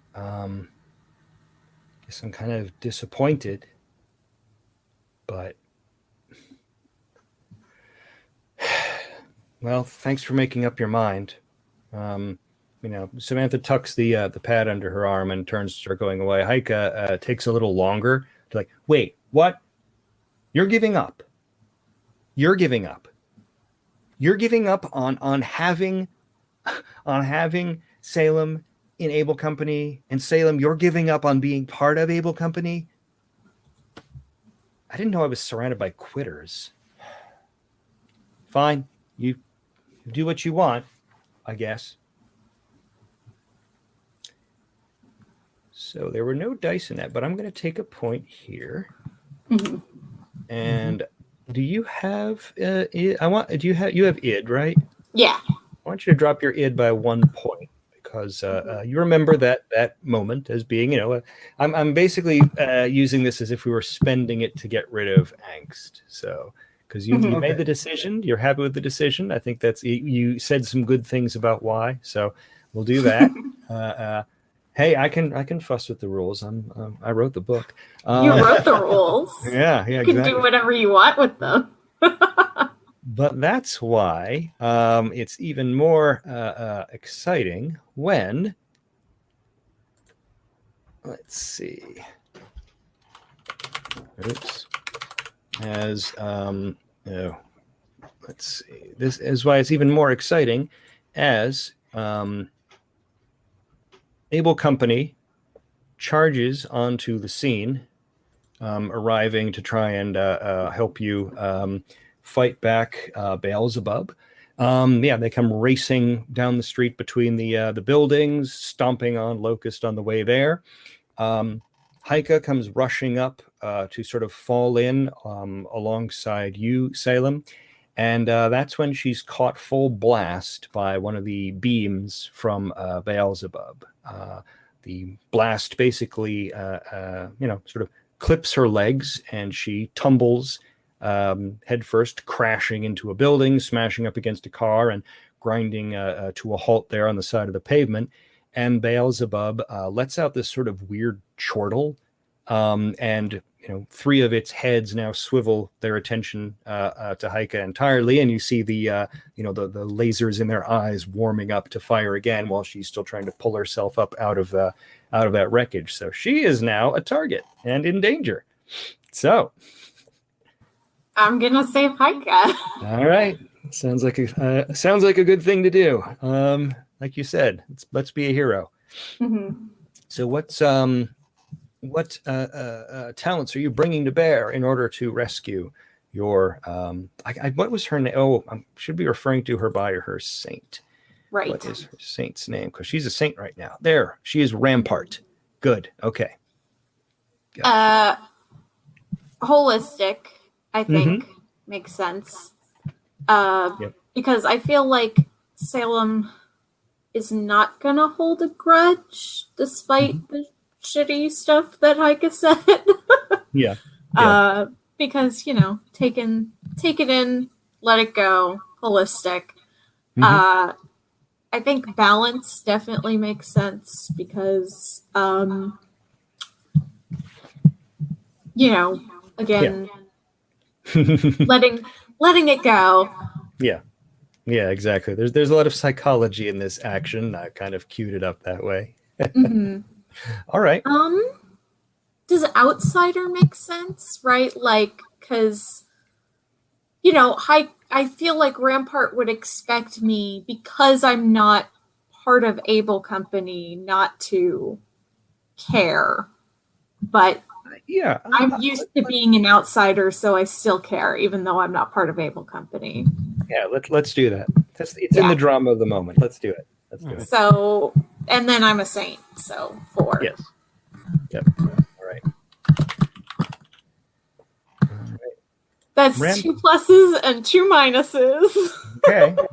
guess I'm kind of disappointed, but well, thanks for making up your mind. Samantha tucks the pad under her arm and turns to start going away. Heike takes a little longer to like, wait, what? You're giving up. You're giving up. You're giving up on having Salem in Able Company, and Salem, you're giving up on being part of Able Company? I didn't know I was surrounded by quitters. Fine, you do what you want, I guess. So there were no dice in that, but I'm going to take a point here. Mhm. And do you have id? You have id, right? Yeah. I want you to drop your id by 1 point because you remember that moment as being, I'm basically using this as if we were spending it to get rid of angst. So because you Okay. made the decision, you're happy with the decision. I think you said some good things about why. So we'll do that. Hey, I can fuss with the rules. I wrote the book. You wrote the rules. Yeah, You exactly. can do whatever you want with them. But that's why it's even more exciting when, let's see, oops, as let's see, this is why it's even more exciting as Able Company charges onto the scene, arriving to try and help you fight back Beelzebub. They come racing down the street between the buildings, stomping on Locust on the way there. Heike comes rushing up to sort of fall in alongside you, Salem. And that's when she's caught full blast by one of the beams from Beelzebub. The blast basically, sort of clips her legs, and she tumbles headfirst, crashing into a building, smashing up against a car, and grinding to a halt there on the side of the pavement. And Beelzebub lets out this sort of weird chortle, and three of its heads now swivel their attention to Heike entirely, and you see the lasers in their eyes warming up to fire again while she's still trying to pull herself up out of that wreckage. So she is now a target and in danger. So I'm gonna save Heike. all right, sounds like a good thing to do. Like you said, let's be a hero. Mm-hmm. So what talents are you bringing to bear in order to rescue your what was her name? Oh, I should be referring to her by her saint. Right. What is her saint's name? Because she's a saint right now. There, she is Rampart. Good. Okay. Gotcha. Holistic, I think, makes sense. Because I feel like Salem is not gonna hold a grudge despite the shitty stuff that Heike said. Yeah. Because take it in, let it go, holistic. I think balance definitely makes sense because again, letting it go. Yeah, exactly. There's a lot of psychology in this action. I kind of queued it up that way. All right. Does outsider make sense, right? Like, because I feel like Rampart would expect me, because I'm not part of Able Company, not to care. But yeah, I'm used to being an outsider, so I still care, even though I'm not part of Able Company. Yeah, let's do that. It's in the drama of the moment. Let's do it. So, and then I'm a saint, so 4. Yes. Yep. All right. That's 2 pluses and 2 minuses.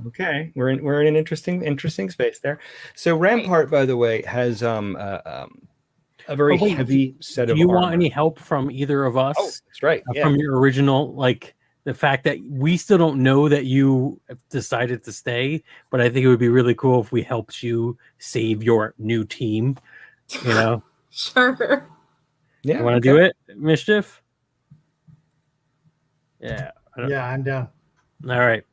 Okay. We're in an interesting space there. So Rampart, by the way, has a very heavy set of. Do you armor. want any help from either of us? Oh, that's right. Yeah. From your original, like the fact that we still don't know that you decided to stay, but I think it would be really cool if we helped you save your new team. Sure. Yeah. You want to do it, Mischief? Yeah. Yeah, I'm down. All right.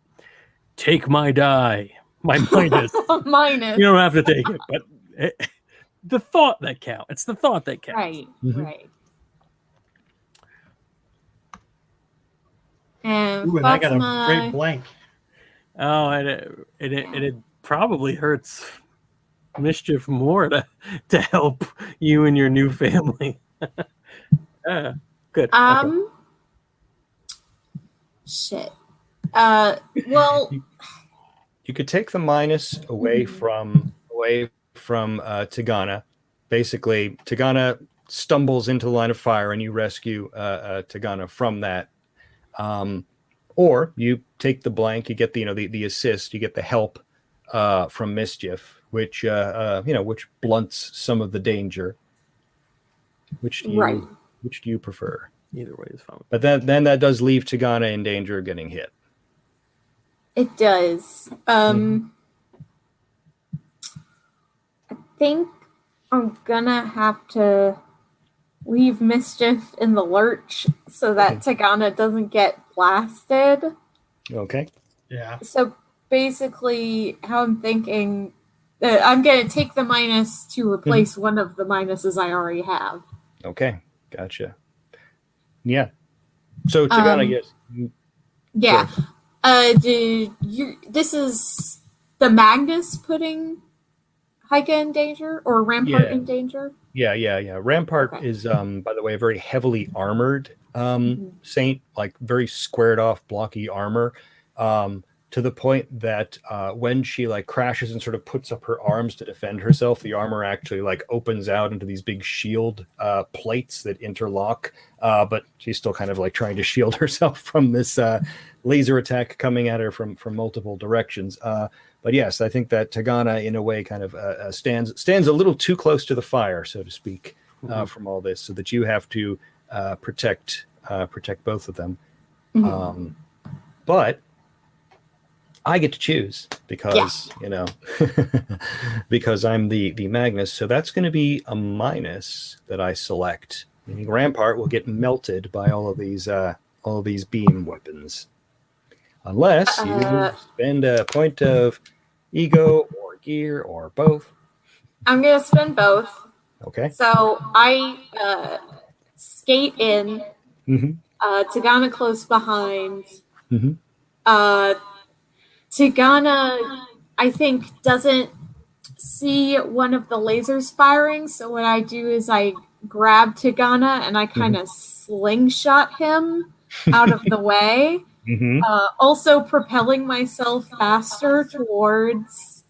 Take my die. My minus. Minus. You don't have to take it, but the thought that counts. It's the thought that counts. Right. Right. And Ooh, and I got a great blank. Oh, and it probably hurts mischief more to help you and your new family. Good. Okay. Shit. Well, you could take the minus away from Tagana. Basically, Tagana stumbles into the line of fire, and you rescue Tagana from that. Or you take the blank, you get the assist, you get the help from mischief, which which blunts some of the danger. Which do you prefer? Either way is fine. But then that does leave Tagana in danger of getting hit. It does. I think I'm gonna have to leave mischief in the lurch so that Tagana doesn't get blasted. Okay. Yeah. So basically, how I'm thinking, I'm gonna take the minus to replace one of the minuses I already have. Okay, gotcha. Yeah. So Tagana, yes. Yeah. This is the Magnus putting Heike in danger or Rampart in danger? Yeah. Rampart is, by the way, a very heavily armored saint, like very squared off, blocky armor, to the point that when she like crashes and sort of puts up her arms to defend herself, the armor actually like opens out into these big shield plates that interlock. But she's still kind of like trying to shield herself from this laser attack coming at her from multiple directions. But yes, I think that Tagana, in a way, kind of stands a little too close to the fire, so to speak, from all this, so that you have to protect both of them. But I get to choose because because I'm the Magnus. So that's going to be a minus that I select. Meaning Rampart will get melted by all of these beam weapons. Unless you spend a point of ego or gear or both. I'm going to spend both. Okay. So I skate in, Tagana close behind. Tagana, I think, doesn't see one of the lasers firing. So what I do is I grab Tagana and I kind of slingshot him out of the way. Also propelling myself faster towards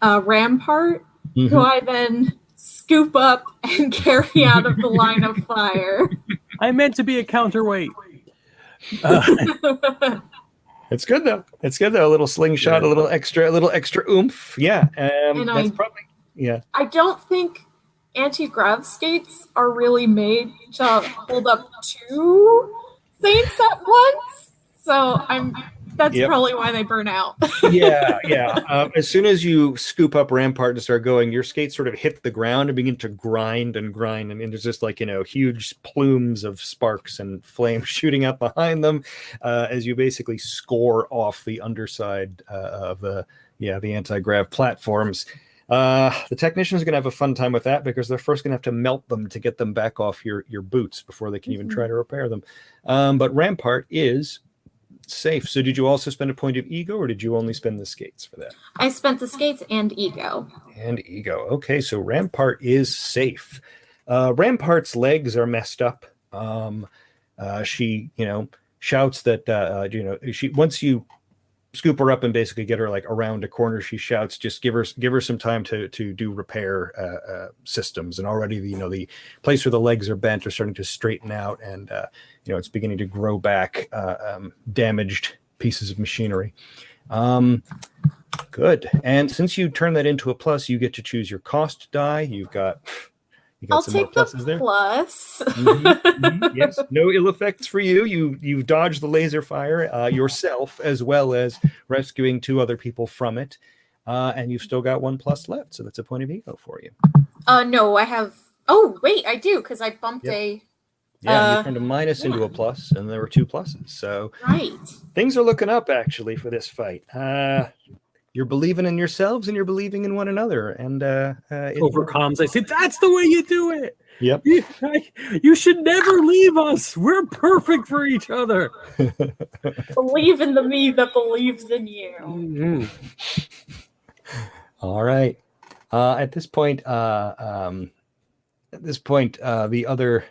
Rampart, who I then scoop up and carry out of the line of fire. I meant to be a counterweight. It's good though. A little slingshot, a little extra oomph. Yeah, that's probably I don't think anti-grav skates are really made to hold up two saints at once, so that's probably why they burn out. As soon as you scoop up Rampart and start going, your skates sort of hit the ground and begin to grind, and there's just like huge plumes of sparks and flame shooting up behind them as you basically score off the underside of the anti-grav platforms. The technicians are going to have a fun time with that because they're first going to have to melt them to get them back off your boots before they can even try to repair them. But Rampart is safe. So did you also spend a point of ego, or did you only spend the skates for that? I spent the skates and ego. Okay, so Rampart is safe. Rampart's legs are messed up. She, shouts that, she once you scoop her up and basically get her like around a corner, she shouts, just give her some time to do repair systems. And already the place where the legs are bent are starting to straighten out, and it's beginning to grow back damaged pieces of machinery. Good. And since you turn that into a plus, you get to choose your cost die. You got I'll some take more the pluses there. plus. Yes, no ill effects for you. You've dodged the laser fire yourself, as well as rescuing 2 other people from it, and you've still got 1 plus left. So that's a point of ego for you. No, I have. Oh wait, I do, because I bumped a. Yeah, you turned a minus into a plus, and there were 2 pluses. So things are looking up actually for this fight. You're believing in yourselves and you're believing in one another, and overcomes. I said, that's the way you do it. Yep. You should never leave us. We're perfect for each other. Believe in the me that believes in you. All right. At this point, the other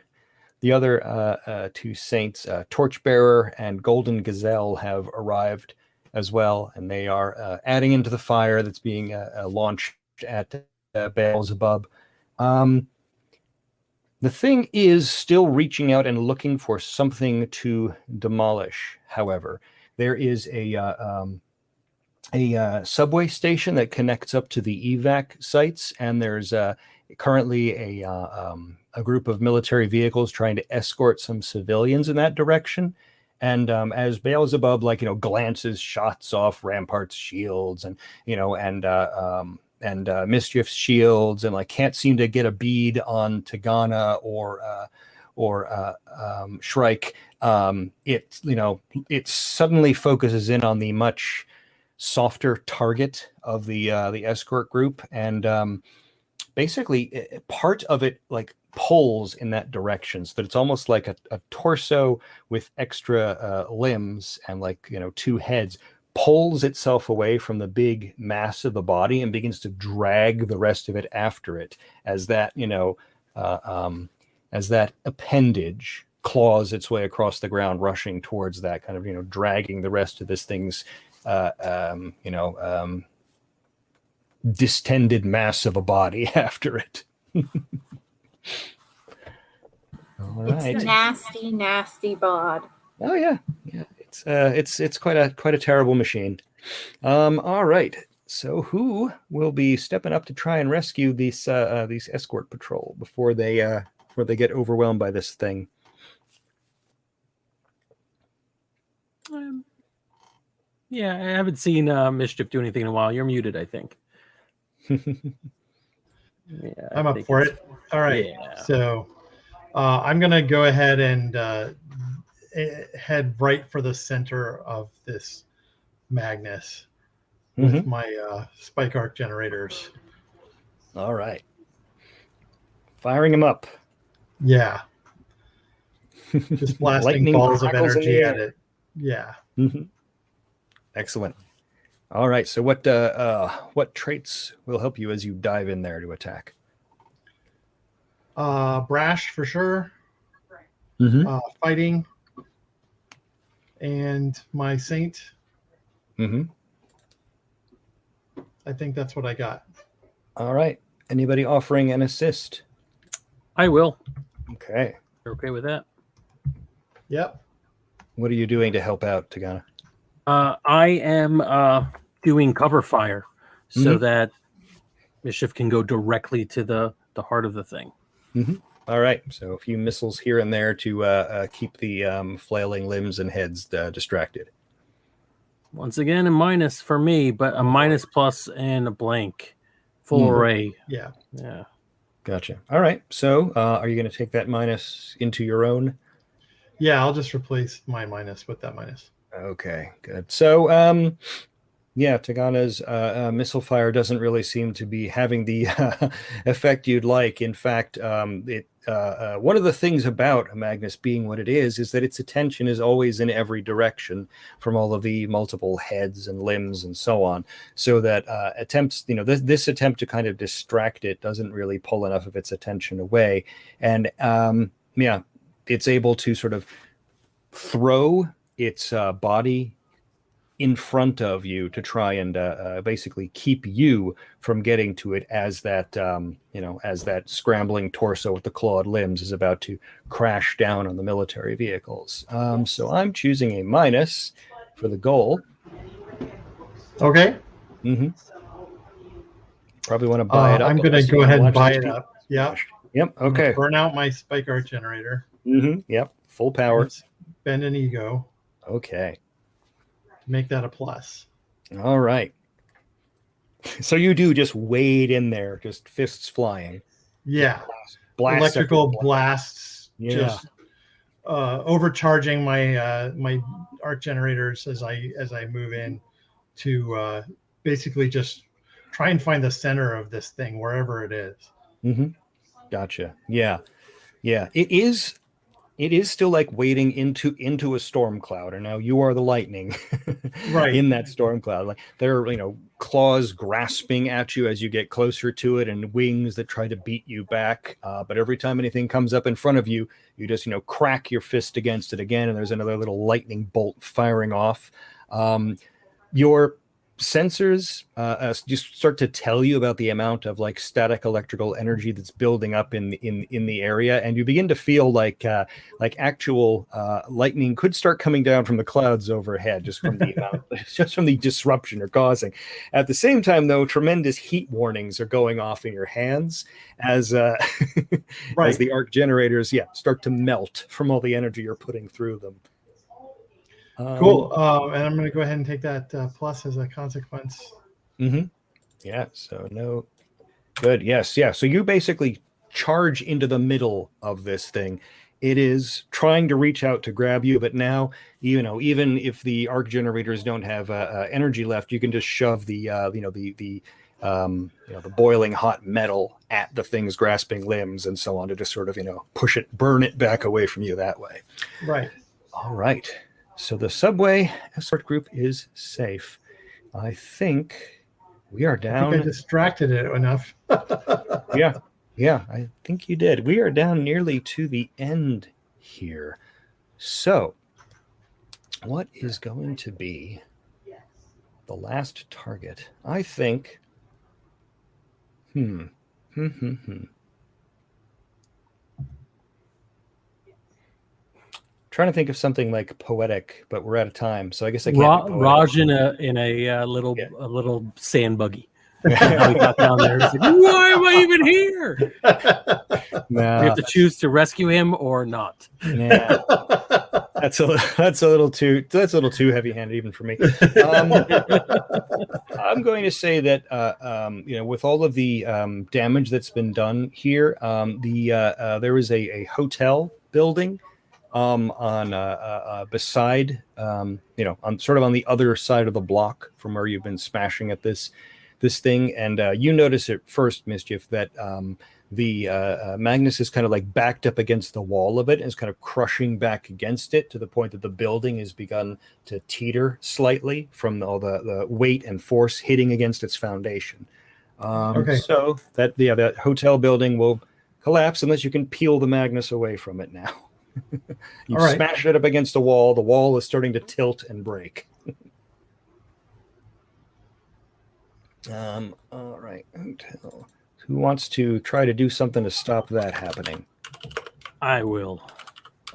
two saints, Torchbearer and Golden Gazelle, have arrived as well, and they are adding into the fire that's being launched at Beelzebub. The thing is still reaching out and looking for something to demolish. However, there is a subway station that connects up to the evac sites, and there's currently a group of military vehicles trying to escort some civilians in that direction. And as Beelzebub, glances shots off Rampart's shields and Mischief's shields, and can't seem to get a bead on Tagana or Shrike, it suddenly focuses in on the much softer target of the escort group, and basically part of it pulls in that direction, so that it's almost like a torso with extra limbs and two heads pulls itself away from the big mass of the body and begins to drag the rest of it after it, as that appendage claws its way across the ground, rushing towards that kind of dragging the rest of this thing's distended mass of a body after it. All right. It's nasty, nasty bod. Oh yeah. It's quite a terrible machine. All right. So who will be stepping up to try and rescue these escort patrol before they get overwhelmed by this thing? Yeah, I haven't seen Mischief do anything in a while. You're muted, I think. Yeah, I'm up for it. All right. Yeah. So I'm going to go ahead and head right for the center of this Magnus with my spike arc generators. All right. Firing them up. Yeah. Just blasting balls of energy at it. Yeah. Mm-hmm. Excellent. All right. So what traits will help you as you dive in there to attack? Brash for sure. Mm-hmm. Fighting. And my saint. Mm-hmm. I think that's what I got. All right. Anybody offering an assist? I will. Okay. You're okay with that? Yep. What are you doing to help out, Tagana? I am doing cover fire so that Mischief can go directly to the heart of the thing. Mm-hmm. All right. So a few missiles here and there to keep the flailing limbs and heads distracted. Once again, a minus for me, but a minus plus and a blank. Full array. Yeah. Yeah. Gotcha. All right. So are you going to take that minus into your own? Yeah, I'll just replace my minus with that minus. Okay, good. So, Tagana's missile fire doesn't really seem to be having the effect you'd like. In fact, one of the things about a Magnus being what it is that its attention is always in every direction from all of the multiple heads and limbs and so on, so that attempts, this attempt to kind of distract it doesn't really pull enough of its attention away. And it's able to sort of throw its body in front of you to try and basically keep you from getting to it as that as that scrambling torso with the clawed limbs is about to crash down on the military vehicles. So I'm choosing a minus for the goal. Okay. Mm-hmm. Probably want to buy it up. I'm going to go ahead and buy it up. Yeah. Yep. Okay. Burn out my spike arc generator. Mm-hmm. Yep. Full power. Spend an ego. Okay. Make that a plus. All right. So you do just wade in there, just fists flying. Yeah. Blast electrical blasts. Yeah. Just overcharging my my arc generators as I move in to basically just try and find the center of this thing wherever it is. Mm-hmm. Gotcha. Yeah. It is it is still like wading into a storm cloud, and now you are the lightning Right. in that storm cloud. Like there are, claws grasping at you as you get closer to it, and wings that try to beat you back. But every time anything comes up in front of you, you just crack your fist against it again, and there's another little lightning bolt firing off. Your sensors just start to tell you about the amount of like static electrical energy that's building up in the area, and you begin to feel like actual lightning could start coming down from the clouds overhead just from the amount, just from the disruption you're causing. At the same time, though, tremendous heat warnings are going off in your hands as as the arc generators start to melt from all the energy you're putting through them. Cool. And I'm going to go ahead and take that plus as a consequence. Mm-hmm. Yeah. So no. Good. Yes. Yeah. So you basically charge into the middle of this thing. It is trying to reach out to grab you, but now, even if the arc generators don't have energy left, you can just shove the boiling hot metal at the thing's grasping limbs and so on to just sort of push it, burn it back away from you that way. Right. All right. So the subway escort group is safe. I think we are down. I think I distracted it enough. Yeah, I think you did. We are down nearly to the end here. So what is going to be the last target? I think. Trying to think of something like poetic, but we're out of time, so I guess I can't. Raj in a little sand buggy. He got down there. He's like, why am I even here? No. You have to choose to rescue him or not. Yeah, that's a little too heavy-handed even for me. I'm going to say that with all of the damage that's been done here, there is a hotel building beside on sort of on the other side of the block from where you've been smashing at this thing, and you notice at first, Mischief, that the Magnus is kind of like backed up against the wall of it and is kind of crushing back against it to the point that the building has begun to teeter slightly from all the weight and force hitting against its foundation. So that hotel building will collapse unless you can peel the Magnus away from it now. You smash it up against the wall. The wall is starting to tilt and break. All right. Hotel. Who wants to try to do something to stop that happening? I will.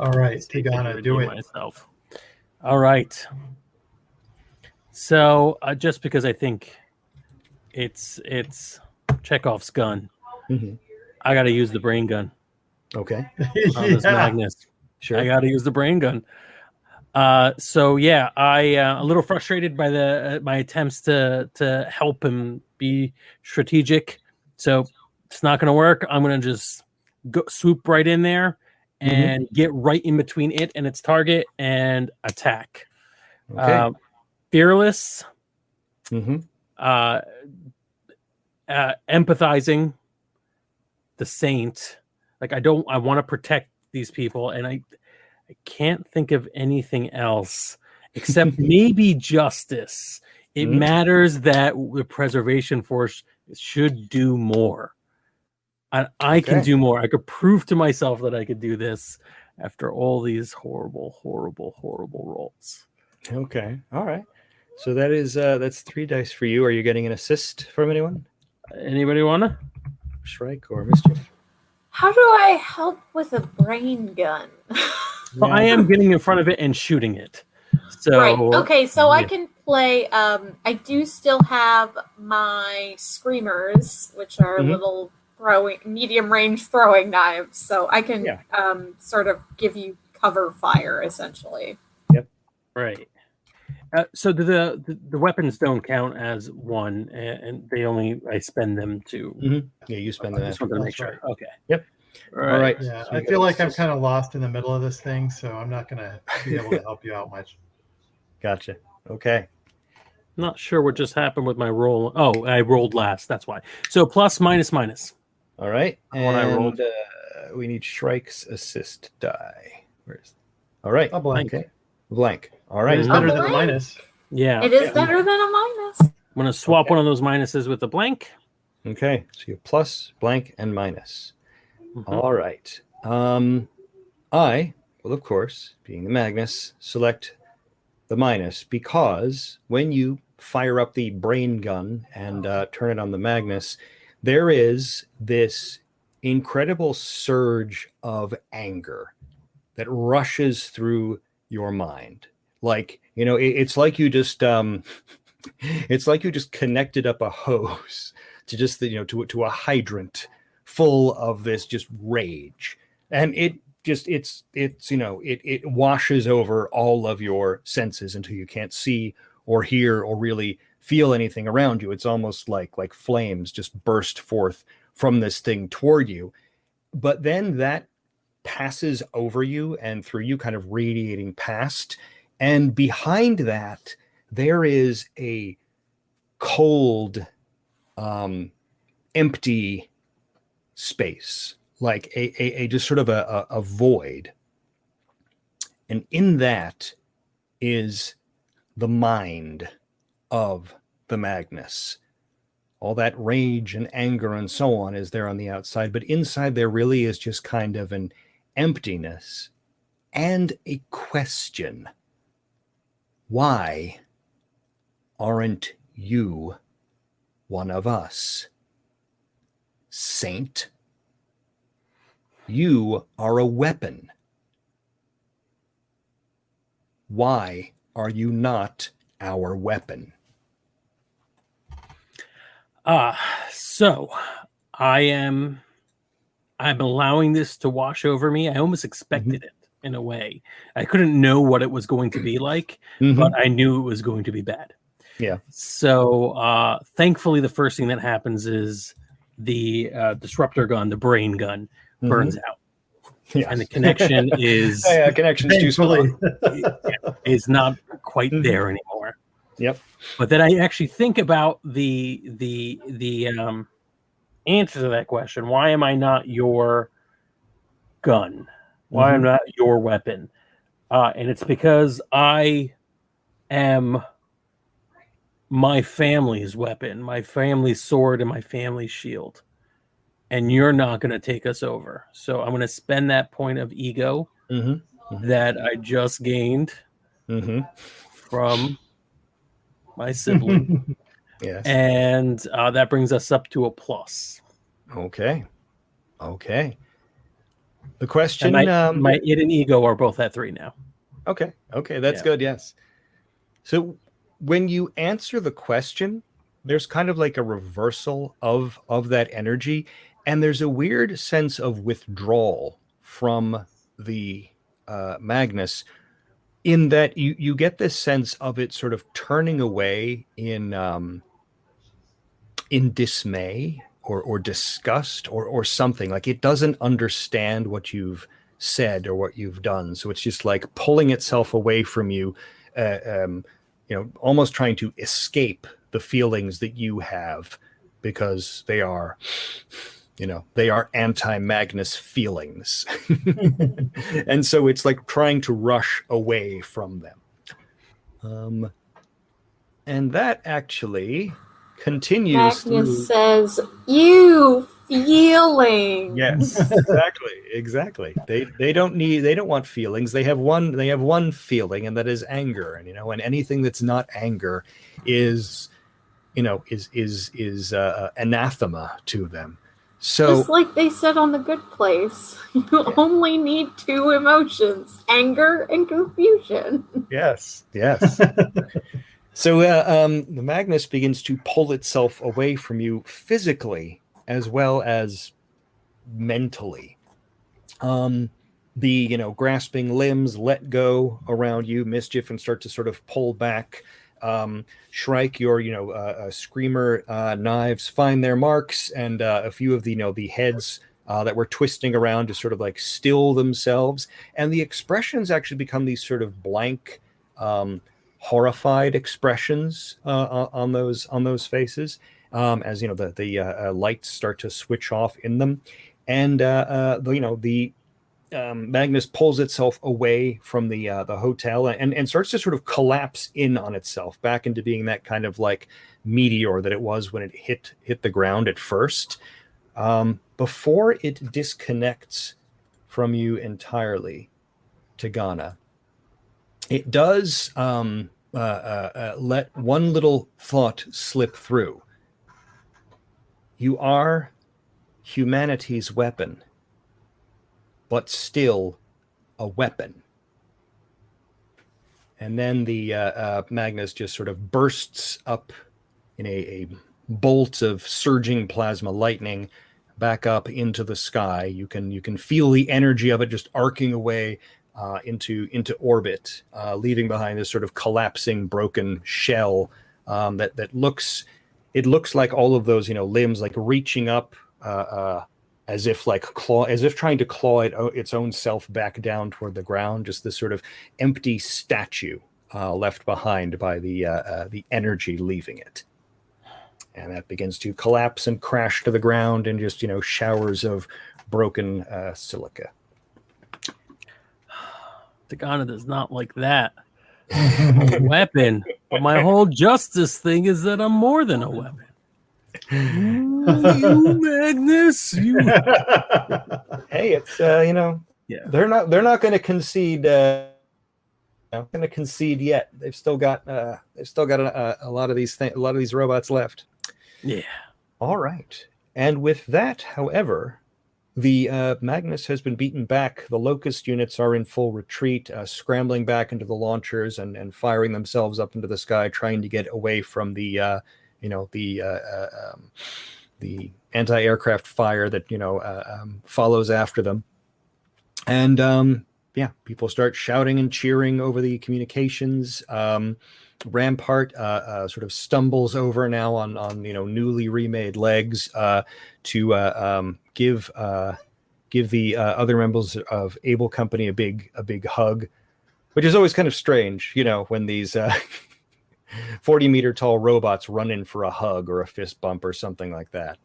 All right, Tigana, do it. Myself. All right. So just because I think it's Chekhov's gun, I got to use the brain gun. Okay. On this Magnus. Sure. I got to use the brain gun. I a little frustrated by my attempts to help him be strategic. So it's not going to work. I'm going to just swoop right in there and get right in between it and its target and attack. Okay. Fearless. Empathizing. The saint. Like I want to protect these people, and I can't think of anything else except maybe justice. It matters that the preservation force should do more. I can do more. I could prove to myself that I could do this after all these horrible rolls. Okay. All right. So that's 3 dice for you. Are you getting an assist from anyone? Anybody wanna? Shrike or Mischief? How do I help with a brain gun? Well, I am getting in front of it and shooting it. So right. Okay, so I can play. I do still have my screamers, which are little medium range throwing knives. So I can sort of give you cover fire, essentially. Yep. Right. So the weapons don't count as one, and I spend them to. Yeah, you spend them. I just wanted to make sure. Okay. Yep. All right. Yeah, I feel like I'm kind of lost in the middle of this thing, so I'm not going to be able to help you out much. Gotcha. Okay. Not sure what just happened with my roll. Oh, I rolled last. That's why. So plus, minus. All right. When I rolled, we need Shrike's assist die. Where's all right? A blank. Okay, blank. All right. It is A better than a blank. minus. Yeah. It is better than a minus. I'm going to swap Okay. one of those minuses with a blank. Okay, so you have plus, blank, and minus. Mhm. All right. I will, of course, being the Magnus, select the minus because when you fire up the brain gun and turn it on the Magnus, there is this incredible surge of anger that rushes through your mind. Like, it's like you just it's like you just connected up a hose to just to a hydrant full of this just rage, and it washes over all of your senses until you can't see or hear or really feel anything around you. It's almost like flames just burst forth from this thing toward you, but then that passes over you and through you, kind of radiating past, and behind that there is a cold, empty space, like a just sort of a void. And in that is the mind of the Magnus. All that rage and anger and so on is there on the outside, but inside there really is just kind of an emptiness and a question. Why aren't you one of us? Saint, you are a weapon. Why are you not our weapon? So I'm allowing this to wash over me. I almost expected it in a way. I couldn't know what it was going to be like, but I knew it was going to be bad. Yeah. So thankfully, the first thing that happens is the disruptor gun, the brain gun, burns out. Yes. And the connection is connection's too small. is not quite there anymore. Yep. But then I actually think about the answer to that question. Why am I not your gun? Why am I not your weapon? And it's because I am my family's weapon, my family's sword, and my family's shield. And you're not going to take us over. So I'm going to spend that point of ego that I just gained from my sibling. Yes. And that brings us up to a plus. Okay. The question... my id and ego are both at 3 now. Okay, that's good, yes. So when you answer the question, there's kind of like a reversal of that energy, and there's a weird sense of withdrawal from the Magnus, in that you get this sense of it sort of turning away in dismay or disgust or something. Like it doesn't understand what you've said or what you've done, so it's just like pulling itself away from you, almost trying to escape the feelings that you have, because they are anti-Magnus feelings. And so it's like trying to rush away from them. And that actually continues. Magnus says, "You feeling." Yes, exactly. They don't want feelings. They have one feeling, and that is anger. And anything that's not anger is anathema to them. So just like they said on The Good Place, you only need 2 emotions: anger and confusion. Yes. So the Magnus begins to pull itself away from you physically as well as mentally. The grasping limbs let go around you, Mischief, and start to sort of pull back. Shrike, your screamer knives find their marks, and a few of the heads that were twisting around to sort of like still themselves, and the expressions actually become these sort of blank, horrified expressions on those faces, as the lights start to switch off in them, and the Magnus pulls itself away from the hotel and starts to sort of collapse in on itself back into being that kind of like meteor that it was when it hit the ground at first. Before it disconnects from you entirely, Tagana, it does let one little thought slip through. You are humanity's weapon, but still a weapon. And then the Magnus just sort of bursts up in a bolt of surging plasma lightning back up into the sky. You can feel the energy of it just arcing away into orbit, leaving behind this sort of collapsing, broken shell that looks like all of those limbs like reaching up as if trying to claw its own self back down toward the ground. Just this sort of empty statue left behind by the energy leaving it. And that begins to collapse and crash to the ground in just, showers of broken silica. Tagana does not like that. A weapon. But my whole justice thing is that I'm more than a weapon. You, Magnus, you. Hey, it's Yeah. They're not going to concede. Going to concede yet. They've still got a lot of these robots left. Yeah. All right. And with that, however, the Magnus has been beaten back. The Locust units are in full retreat, scrambling back into the launchers and firing themselves up into the sky, trying to get away from the anti-aircraft fire that follows after them. And people start shouting and cheering over the communications. Rampart sort of stumbles over now on newly remade legs to give the other members of Able Company a big hug, which is always kind of strange, when these 40-meter tall robots run in for a hug or a fist bump or something like that,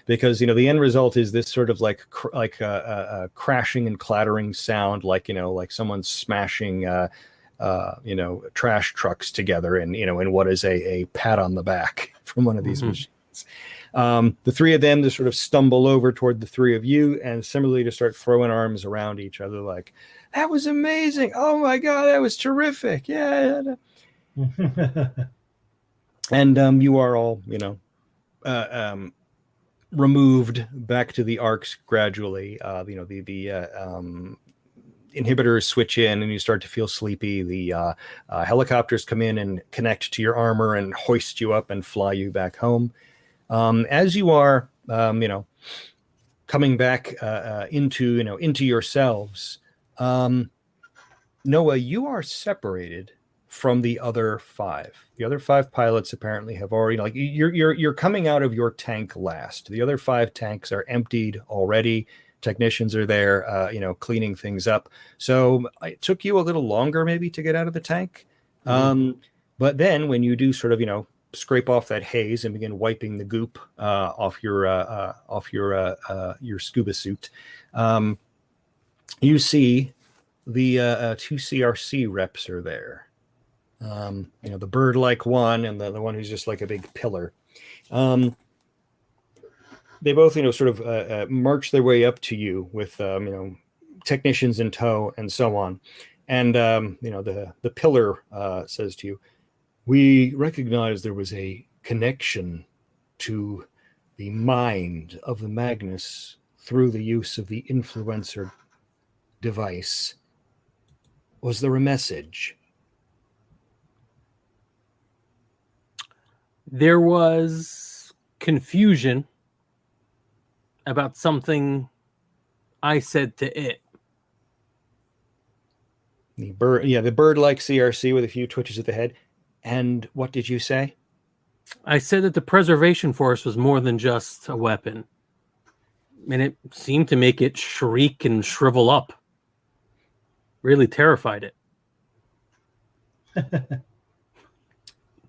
because the end result is this sort of like crashing and clattering sound, like someone smashing trash trucks together in what is a pat on the back from one of these machines. The three of them just sort of stumble over toward the three of you and similarly to start throwing arms around each other like, that was amazing. Oh my God, that was terrific. Yeah. And you are all, removed back to the arcs gradually. The inhibitors switch in and you start to feel sleepy. The helicopters come in and connect to your armor and hoist you up and fly you back home. As you are, coming back into yourselves, Noah, you are separated from the other five. The other five pilots apparently have already, you're coming out of your tank last. The other five tanks are emptied already. Technicians are there, cleaning things up. So it took you a little longer maybe to get out of the tank. But then when you do sort of, scrape off that haze and begin wiping the goop off your scuba suit, you see the two CRC reps are there. The bird-like one and the one who's just like a big pillar. They both, sort of march their way up to you with, technicians in tow and so on. And, the pillar says to you, we recognize there was a connection to the mind of the Magnus through the use of the influencer device. Was there a message? There was confusion about something I said to it. The bird-like CRC with a few twitches at the head. And what did you say? I said that the preservation force was more than just a weapon. And it seemed to make it shriek and shrivel up. Really terrified it.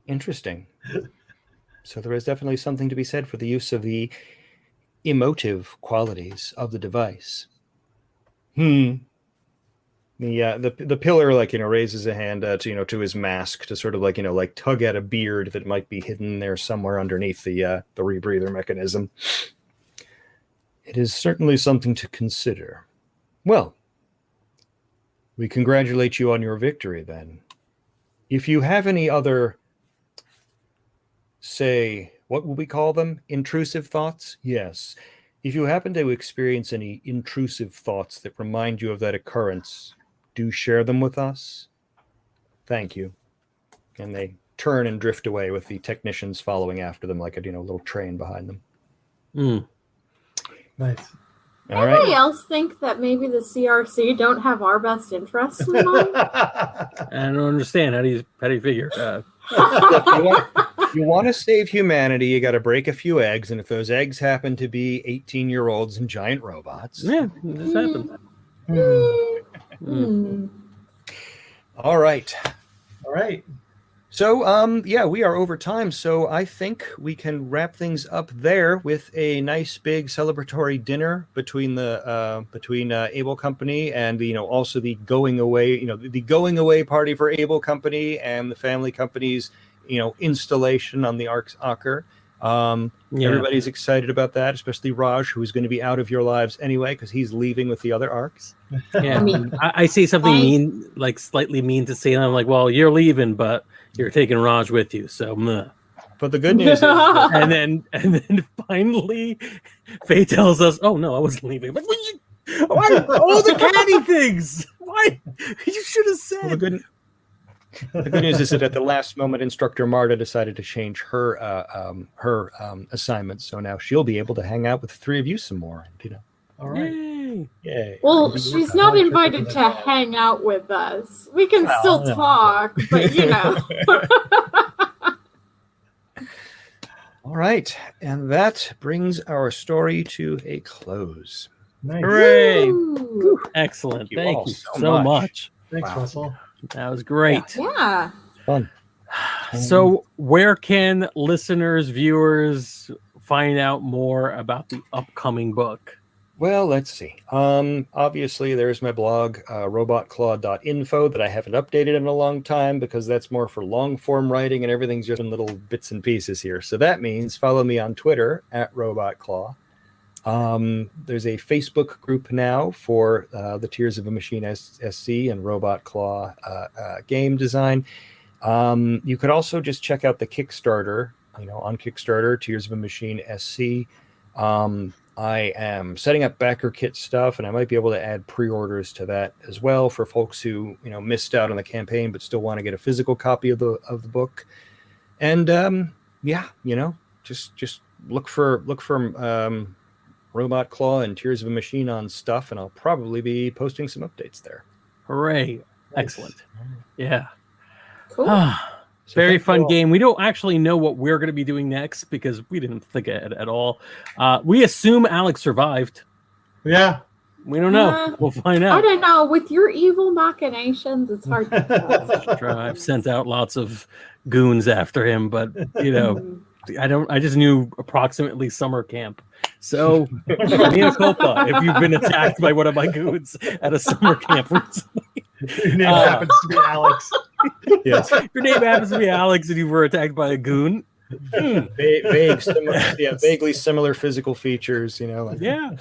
Interesting. So there is definitely something to be said for the use of the emotive qualities of the device. The pillar, like, raises a hand to his mask to sort of like tug at a beard that might be hidden there somewhere underneath the rebreather mechanism. It is certainly something to consider. Well, we congratulate you on your victory then. If you have any other, say, what will we call them? Intrusive thoughts? Yes. If you happen to experience any intrusive thoughts that remind you of that occurrence, do share them with us. Thank you. And they turn and drift away with the technicians following after them like a little train behind them. Nice. Anybody else think that maybe the CRC don't have our best interests in mind? I don't understand. How do you figure? You want to save humanity, you got to break a few eggs, and if those eggs happen to be 18-year-olds and giant robots, yeah, this happens. All right. So, we are over time. So I think we can wrap things up there with a nice big celebratory dinner between Able Company and also the going away, the going away party for Able Company and the family company's, installation on the Arx Ocker. Everybody's excited about that, especially Raj, who's going to be out of your lives anyway because he's leaving with the other Arcs. Yeah, I say something mean, like slightly mean to say, and I'm like, well, you're leaving, but you're taking Raj with you, so. Meh. But the good news is, and then finally, Faye tells us, "Oh no, I wasn't leaving." But why all the candy things? Why you should have said. Well, the good news is that at the last moment, Instructor Marta decided to change her assignment, so now she'll be able to hang out with the three of you some more. All right. Yay. Well, she's not invited to hang out with us. We can still talk, but All right, and that brings our story to a close. Nice. Hooray! Excellent. Thank you so much. Thanks, Russell. That was great. Yeah. Fun. So, where can listeners, viewers find out more about the upcoming book? Well, let's see. Obviously, there's my blog, robotclaw.info, that I haven't updated in a long time because that's more for long-form writing and everything's just in little bits and pieces here. So that means follow me on Twitter @robotclaw. There's a Facebook group now for the Tears of a Machine SC and Robot Claw game design. You could also just check out the Kickstarter, on Kickstarter, Tears of a Machine SC. I am setting up backer kit stuff, and I might be able to add pre-orders to that as well for folks who missed out on the campaign but still want to get a physical copy of the book. And just look for Robot Claw and Tears of a Machine on stuff, and I'll probably be posting some updates there. Hooray! Excellent. Yeah. Cool. Very fun game. We don't actually know what we're going to be doing next because we didn't think ahead at all. We assume Alex survived. Yeah. We don't know. We'll find out. I don't know. With your evil machinations, it's hard to tell. I've sent out lots of goons after him, but I just knew approximately summer camp. So, mea culpa if you've been attacked by one of my goons at a summer camp recently. Your name happens to be Alex. Yes. Your name happens to be Alex and you were attacked by a goon. Vaguely similar physical features, Yeah,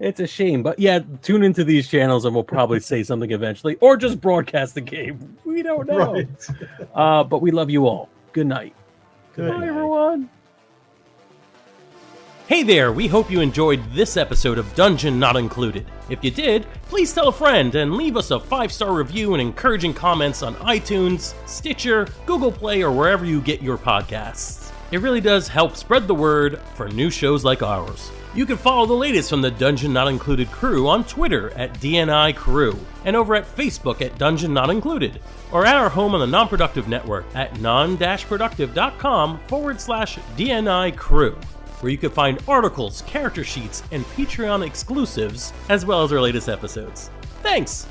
it's a shame. But yeah, tune into these channels and we'll probably say something eventually or just broadcast the game. We don't know. Right. But we love you all. Good night. Goodbye, everyone. Hey there, we hope you enjoyed this episode of Dungeon Not Included. If you did, please tell a friend and leave us a 5-star review and encouraging comments on iTunes, Stitcher, Google Play, or wherever you get your podcasts. It really does help spread the word for new shows like ours. You can follow the latest from the Dungeon Not Included crew on Twitter @DNI Crew and over at Facebook @Dungeon Not Included, or at our home on the Non-Productive Network at non-productive.com/DNI Crew, where you can find articles, character sheets, and Patreon exclusives, as well as our latest episodes. Thanks!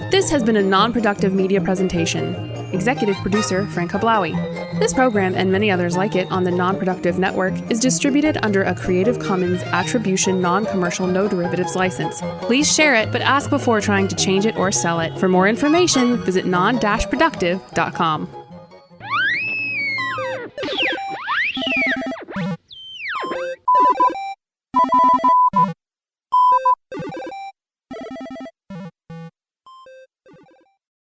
This has been a Non-Productive Media presentation. Executive Producer Frank Hablawi. This program and many others like it on the Non-Productive Network is distributed under a Creative Commons Attribution Non-Commercial No Derivatives license. Please share it, but ask before trying to change it or sell it. For more information, visit non-productive.com.